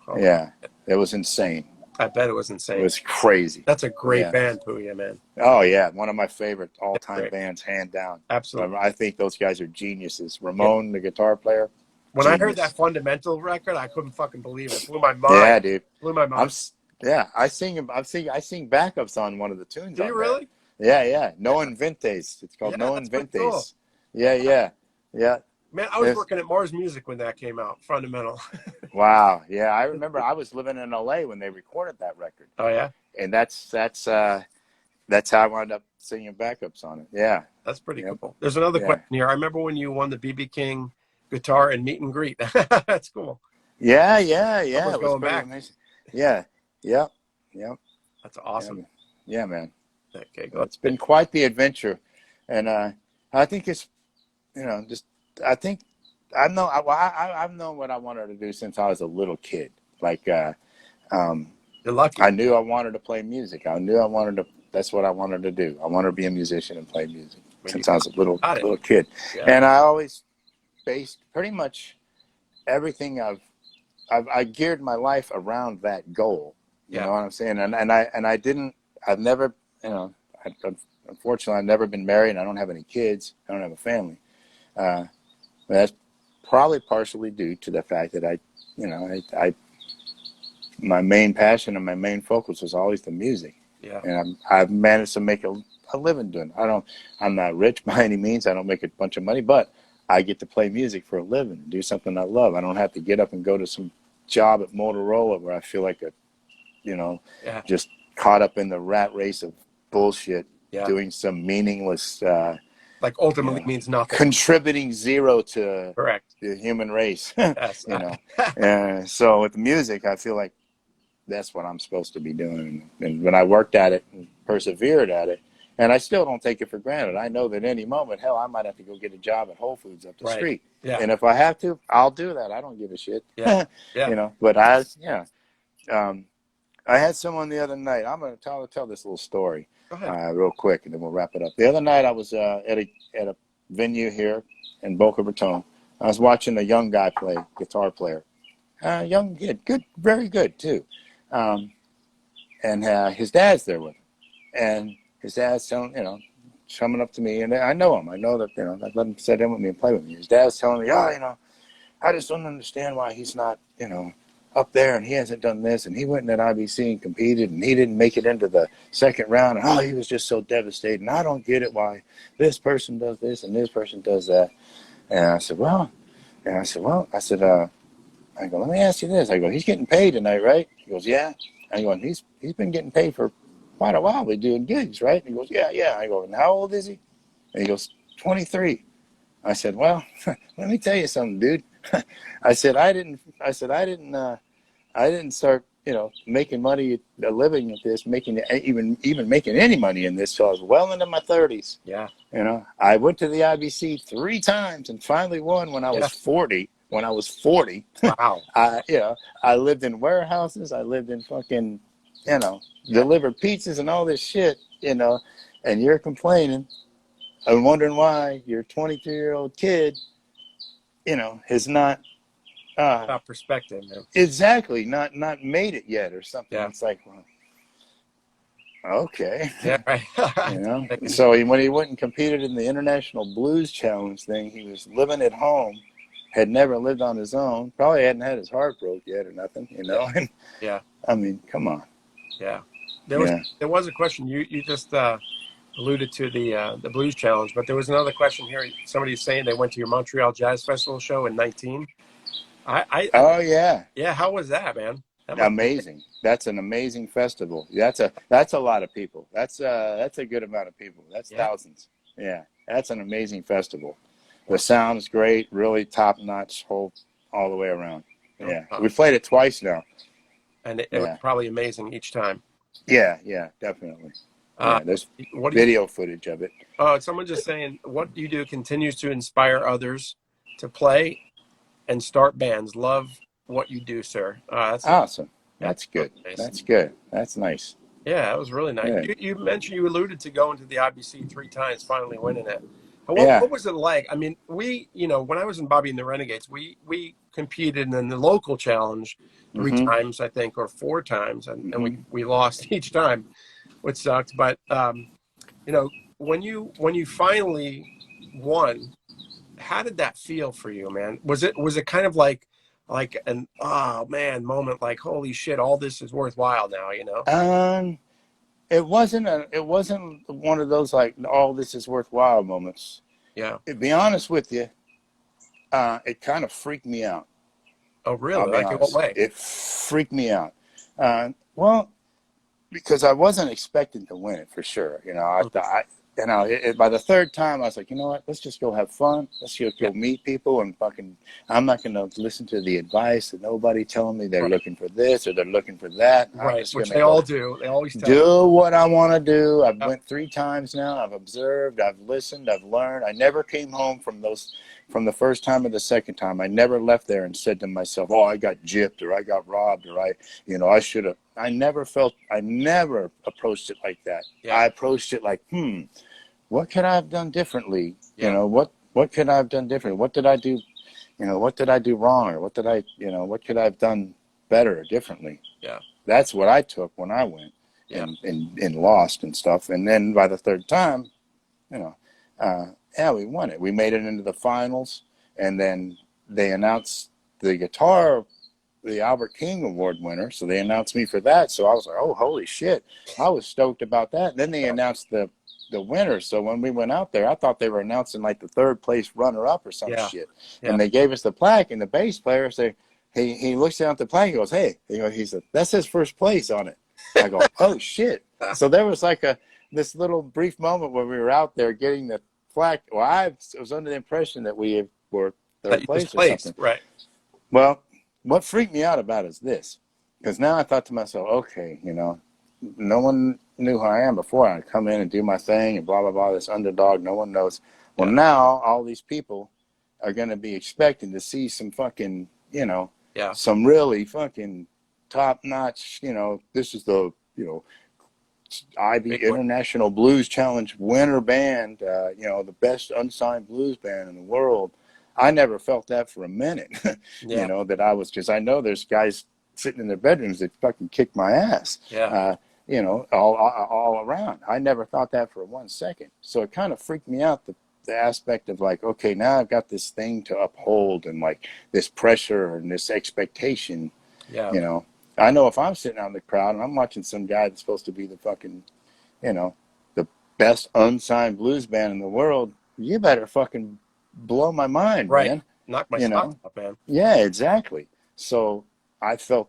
Oh, yeah, it was insane. I bet it was insane. It was crazy. That's a great band, Puya, man. Oh, yeah. One of my favorite all-time bands, hand down. Absolutely. I think those guys are geniuses. Ramon, the guitar player. When I heard that Fundamental record, I couldn't fucking believe it. It blew my mind. Yeah, dude. Blew my mind. Yeah, I sing backups on one of the tunes Do you on there. really? Yeah, yeah. Yeah, No Inventes. It's called yeah, No that's pretty cool. Inventes. Yeah, yeah, yeah. Man, I was It's, working at Mars Music when that came out. Fundamental. wow. Yeah, I remember I was living in LA when they recorded that record, Oh yeah, and that's how I wound up singing backups on it. Yeah. that's pretty Yep. cool. There's another Yeah. question here. I remember when you won the BB King guitar and meet and greet. That's cool. Yeah, yeah, yeah. Almost It was going pretty back. amazing. Yeah. Yep. Yep. That's Yeah. awesome. Yeah, man. Okay, Well, good. it's been quite the adventure, and I think it's just I think I've known what I wanted to do since I was a little kid. Like um, You're lucky. I knew I wanted to play music. I knew I wanted to. That's what I wanted to do. I wanted to be a musician and play music I mean, since I was a little got it. little kid, Yeah. and I always based pretty much everything I geared my life around that goal. You Yeah. know what I'm saying? And I didn't. I've never. You know. I, Unfortunately, I've never been married. I don't have any kids. I don't have a family. Uh, that's probably partially due to the fact that my main passion and my main focus was always the music, Yeah. and I've managed to make a living doing it. I'm not rich by any means. I don't make a bunch of money, but I get to play music for a living, do something I love. I don't have to get up and go to some job at Motorola where I feel like you know, Yeah. just caught up in the rat race of bullshit, Yeah. doing some meaningless, Like you ultimately know, means nothing. contributing zero to Correct. the human race, Yes. you know. And so with music, I feel like that's what I'm supposed to be doing. And when I worked at it and persevered at it, and I still don't take it for granted. I know that any moment, hell, I might have to go get a job at Whole Foods up the Right. street. Yeah. And if I have to, I'll do that. I don't give a shit. Yeah. Yeah. But um, I had someone the other night. I'm going to tell this little story Go ahead. real quick, and then we'll wrap it up. The other night, I was at a venue here in Boca Raton. I was watching a young guy play, guitar player. Young kid, good, very good too. Um, and his dad's there with him, and his dad's telling, coming up to me, and I know him. I know that, I let him sit in with me and play with me. His dad's telling me, I just don't understand why he's not, up there, and he hasn't done this, and he went in at IBC and competed, and he didn't make it into the second round, and he was just so devastated, and I don't get it why this person does this and this person does that. And I said, I go, let me ask you this. I go, he's getting paid tonight, right? He goes, yeah. I go, and he's been getting paid for quite a while. We're doing gigs, right? He goes, yeah, yeah. I go, and how old is he? And he goes, 23. I said, well, let me tell you something, dude. I said, I didn't start, making money, a living at this, even making any money in this till I was well into my 30s. Yeah. I went to the IBC 3 times and finally won when I was Yeah. 40. When I was 40, Wow. I lived in warehouses. I lived in fucking, Yeah. delivered pizzas and all this shit, and you're complaining and wondering why your 23-year-old kid, has not About perspective, man. exactly not made it yet or something. Yeah. It's like, well, okay, Yeah. Right. So when he went and competed in the International Blues Challenge thing, he was living at home, had never lived on his own, probably hadn't had his heart broke yet or nothing, Yeah. And Yeah. I mean, come on. Yeah. Yeah. There was a question you just alluded to the blues challenge, but there was another question here. Somebody's saying they went to your Montreal Jazz Festival show in 19. Oh yeah. Yeah. How was that, man? That must. Amazing. That's an amazing festival. That's a lot of people. That's a good amount of people. That's Yeah. thousands. Yeah. That's an amazing festival. The sound's great, really top notch all the way around. Yeah. We played it twice now. And it was Yeah. probably amazing each time. Yeah, yeah, definitely. Uh, Yeah, there's what do you? video footage of it. Someone just saying what you do continues to inspire others to play and start bands. Love what you do, sir. Awesome. That's That's good. really nice. That's good. That's nice. Yeah, that was really nice. Yeah. You mentioned you alluded to going to the IBC 3 times, finally winning it. Yeah. What was it like? I mean, when I was in Bobby and the Renegades, we competed in the local challenge three Mm-hmm. times, I think, or 4 times, and Mm-hmm. we lost each time, which sucked. But when you finally won, how did that feel for you, man? Was it kind of like, like an oh man moment, like holy shit, all this is worthwhile now, you know? Um, it wasn't one of those like all this is worthwhile moments. Yeah. To be honest with you, it kind of freaked me out. Oh I'll really? be Like in what honest. way? It freaked me out. Well, because I wasn't expecting to win it for sure. You know, I Mhm. thought, by the third time, I was like, you know what? Let's just go have fun. Let's just Yeah. go meet people and fucking. I'm not going to listen to the advice of nobody telling me they're Right. looking for this or they're looking for that. I'm Right. just Which going to they all go do. They always tell you. do what I want to do. I've Yep. went 3 times now. I've observed. I've listened. I've learned. I never came home from the first time or the second time. I never left there and said to myself, "Oh, I got gypped or I got robbed or I should have." I never approached it like that. Yeah. I approached it like, what could I have done differently? Yeah. What could I have done differently? What did I do? What did I do wrong? Or what could I have done better or differently? Yeah. That's what I took when I went Yeah. and lost and stuff. And then by the third time, you know, yeah, we won it. We made it into the finals, and then they announced the guitar, the Albert King Award winner. So they announced me for that. So I was like, oh, holy shit! I was stoked about that. And then they Yeah. announced the winner. So when we went out there, I thought they were announcing like the third place runner up or some Yeah. shit. Yeah. And they gave us the plaque, and the bass player said, he looks down at the plaque, he goes, hey, he said, that says first place on it. I go, oh shit. So there was like this little brief moment where we were out there getting the plaque. Well, I was under the impression that we were That third you just place or placed. something. Right. Well, what freaked me out about it is this, because now I thought to myself, okay, no one knew who I am before. I'd come in and do my thing and blah, blah, blah, this underdog, no one knows. Well, Yeah. now all these people are going to be expecting to see some fucking, Yeah. some really fucking top notch, this is the, IB Big one. International Blues Challenge winner band, the best unsigned blues band in the world. I never felt that for a minute, Yeah. that I was, because I know there's guys sitting in their bedrooms that fucking kick my ass, Yeah. all around. I never thought that for 1 second. So it kind of freaked me out, the aspect of like, okay, now I've got this thing to uphold and like this pressure and this expectation, Yeah. you know. I know if I'm sitting out in the crowd and I'm watching some guy that's supposed to be the fucking, the best unsigned blues band in the world, you better fucking blow my mind, Right. man. Knock my You socks know? off, man. Yeah, exactly. So I felt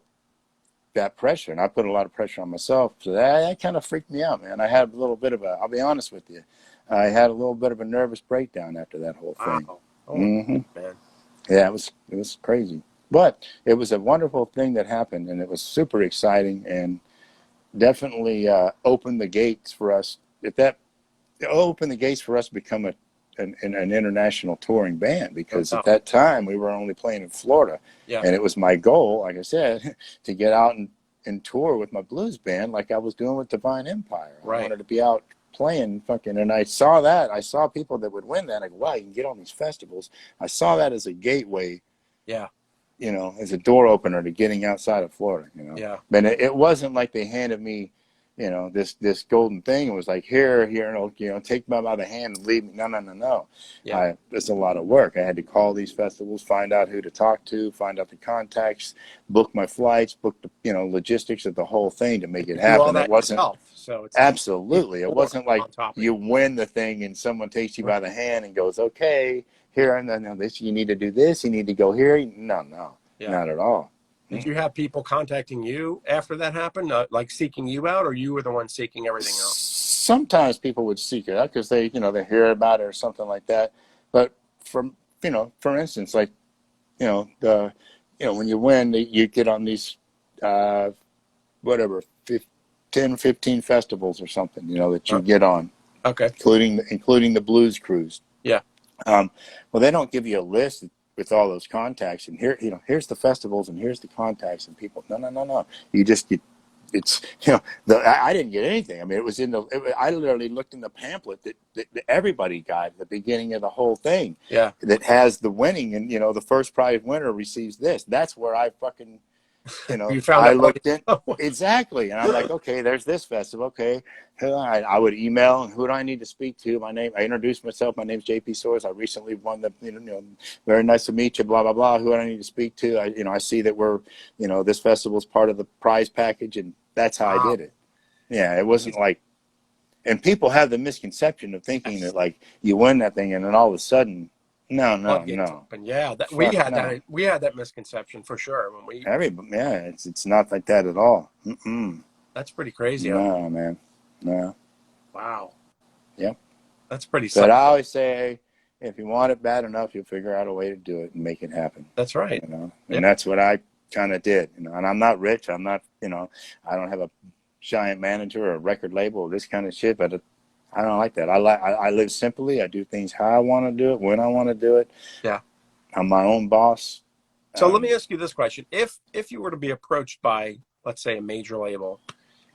that pressure and I put a lot of pressure on myself. So that kind of freaked me out, man. I had a little bit of I'll be honest with you, I had a little bit of a nervous breakdown after that whole thing. Wow. Oh hmm man. Yeah, it was crazy. But it was a wonderful thing that happened and it was super exciting and definitely opened the gates for us. If that opened the gates for us to become an international touring band, No because at doubt. that time we were only playing in Florida, Yeah. and it was my goal, like I said, to get out and tour with my blues band like I was doing with Divine Empire. I Right. wanted to be out playing fucking, and I saw people that would win that. I go, wow, you can get on these festivals. I saw that as a gateway, Yeah. as a door opener to getting outside of Florida. Yeah. But it wasn't like they handed me, this golden thing. It was like, here, take me by the hand and lead me. No, no, no, no. Yeah. It's a lot of work. I had to call these festivals, find out who to talk to, find out the contacts, book my flights, book the, logistics of the whole thing to make it You do all happen. It that wasn't, yourself, so it's even absolutely, it more wasn't like on top of you you. win the thing and someone takes you Right. by the hand and goes, okay, here, and then this, you need to do this, you need to go here. No, no. Yeah. Not at all. Did you have people contacting you after that happened, like seeking you out, or you were the one seeking everything out? Sometimes people would seek it out because they hear about it or something like that. But for instance, like, when you win, you get on these, whatever, 10, 15 festivals or something, that you get on, Okay. including the Blues Cruise. Yeah. Well, they don't give you a list with all those contacts and here's the festivals and here's the contacts and people. No, no, no, no. It's I didn't get anything. I mean, I literally looked in the pamphlet that everybody got at the beginning of the whole thing. Yeah. That has the winning and the first prize winner receives this. That's where I fucking You found I out looked in all exactly, and I'm like, okay, there's this festival. Okay, I would email, who do I need to speak to? My name. I introduced myself. My name's JP Soars. I recently won the, very nice to meet you. Blah blah blah. Who do I need to speak to? I see that we're, this festival's part of the prize package, and that's how I wow. did it. Yeah, it wasn't like, and people have the misconception of thinking that like you win that thing, and then all of a sudden, no, no, Floodgates no, open. Yeah, fuck no. we had that misconception for sure when we. Yeah, it's not like that at all. Mm-mm. That's pretty crazy. No, man, no. Wow, Yep. that's pretty. But I always say, hey, if you want it bad enough, you'll figure out a way to do it and make it happen. That's right. And that's what I kind of did. And I'm not rich. I'm not, I don't have a giant manager or a record label or this kind of shit. But I don't like that. I live simply. I do things how I want to do it, when I want to do it. Yeah. I'm my own boss. So let me ask you this question: If you were to be approached by, let's say, a major label,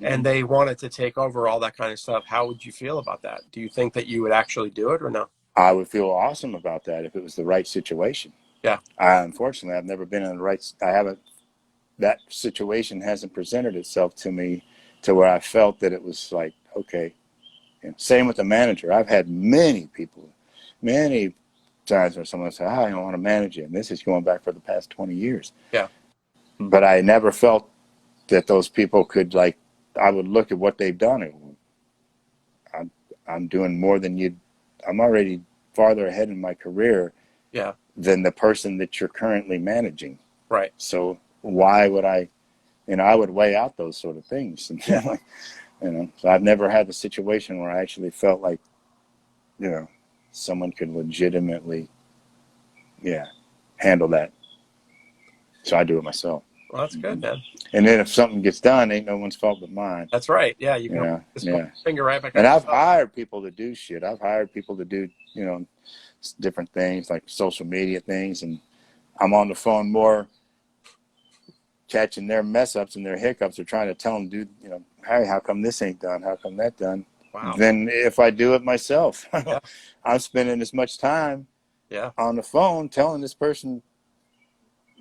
and they wanted to take over all that kind of stuff, how would you feel about that? Do you think that you would actually do it or no? I would feel awesome about that if it was the right situation. Yeah. Unfortunately, I've never been in the right. That situation hasn't presented itself to me to where I felt that it was like, okay. And same with the manager. I've had many people, many times where someone said, I don't want to manage you. And this is going back for the past 20 years. Yeah. But I never felt that those people could, like, I would look at what they've done. I'm doing more than you. I'm already farther ahead in my career than the person that you're currently managing. Right. So why would I would weigh out those sort of things. And, so I've never had a situation where I actually felt like, someone could legitimately, handle that. So I do it myself. Well, that's good, man. And then if something gets done, ain't no one's fault but mine. That's right. Yeah, you can just put your finger right back. And I've hired people to do shit. I've hired people to do, different things like social media things, and I'm on the phone more catching their mess ups and their hiccups or trying to tell them, dude, hey, how come this ain't done? How come that done? Wow. Than if I do it myself. Yeah. I'm spending as much time on the phone telling this person,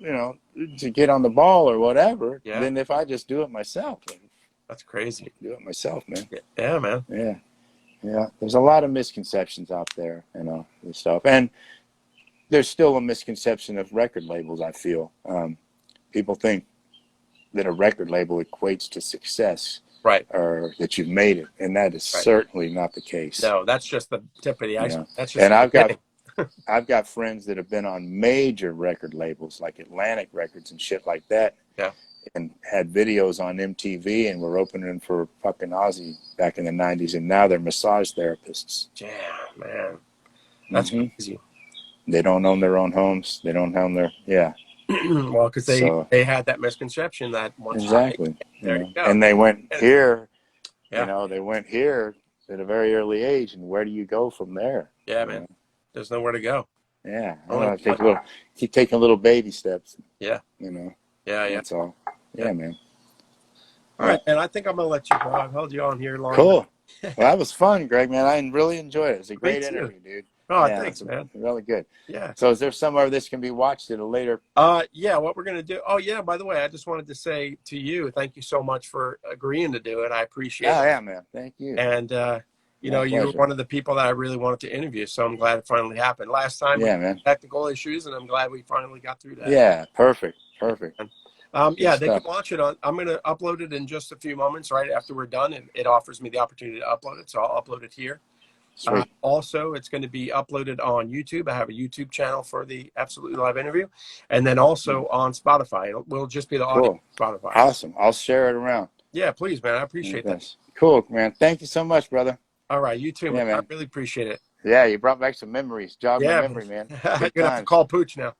to get on the ball or whatever, than if I just do it myself. That's crazy. Do it myself, man. Yeah, man. Yeah. Yeah. There's a lot of misconceptions out there, and stuff. And there's still a misconception of record labels, I feel. People think that a record label equates to success. Right. Or that you've made it. And that is certainly not the case. No, that's just the tip of the iceberg. That's just and I've got friends that have been on major record labels like Atlantic Records and shit like that. Yeah. And had videos on MTV and were opening for fucking Ozzy back in the 90s, and now they're massage therapists. Yeah, man. That's crazy. They don't own their own homes. They don't own their well, because they had that misconception that once exactly. There you go. And they went here. They went here at a very early age, and where do you go from there? Yeah, man. There's nowhere to go. Yeah, keep taking little baby steps. Yeah. Yeah. That's all. Yeah, man. All right, man. I think I'm gonna let you go. I've held you on here long. Cool. Well, that was fun, Greg. Man, I really enjoyed it. It's a great interview, dude. Oh, thanks, man. Really good. Yeah. So, is there somewhere this can be watched at a later? Yeah. What we're gonna do? Oh, yeah. By the way, I just wanted to say to you, thank you so much for agreeing to do it. I appreciate it. Yeah, man. Thank you. And you're one of the people that I really wanted to interview, so I'm glad it finally happened. Last time, we had technical issues, and I'm glad we finally got through that. Yeah, perfect. They can watch it on. I'm going to upload it in just a few moments, right after we're done, and it offers me the opportunity to upload it, so I'll upload it here. Also, it's going to be uploaded on YouTube. I have a YouTube channel for the Absolutely Live interview, and then also on Spotify. It will just be the audio on Spotify. Awesome. I'll share it around. Yeah, please, man. I appreciate that. Cool, man. Thank you so much, brother. All right, you too, man. I really appreciate it. Yeah, you brought back some memories. Jogged my memory, man. You're going to have to call Pooch now.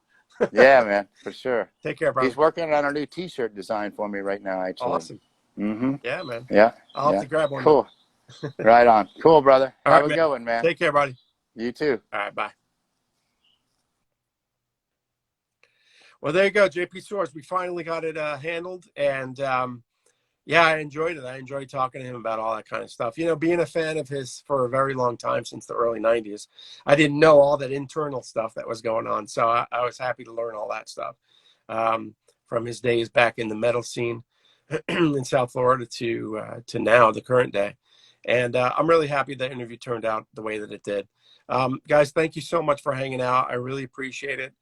Yeah, man, for sure. Take care, brother. He's working on a new T-shirt design for me right now, actually. Awesome. Yeah, man. Yeah. I'll have to grab one. Cool. Right on. Cool, brother. Have a good one, man. Take care, buddy. You too. All right, bye. Well, there you go, JP Soars. We finally got it handled, and I enjoyed it. I enjoyed talking to him about all that kind of stuff. Being a fan of his for a very long time, since the early 90s, I didn't know all that internal stuff that was going on. So I was happy to learn all that stuff. from his days back in the metal scene in South Florida to now, the current day. And I'm really happy the interview turned out the way that it did. Guys, thank you so much for hanging out. I really appreciate it.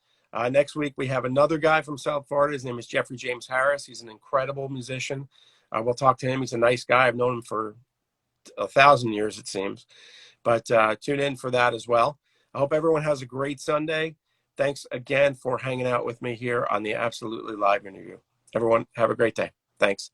Next week, we have another guy from South Florida. His name is Jeffrey James Harris. He's an incredible musician. We'll talk to him. He's a nice guy. I've known him for 1,000 years, it seems. But tune in for that as well. I hope everyone has a great Sunday. Thanks again for hanging out with me here on the Absolutely Live interview. Everyone, have a great day. Thanks.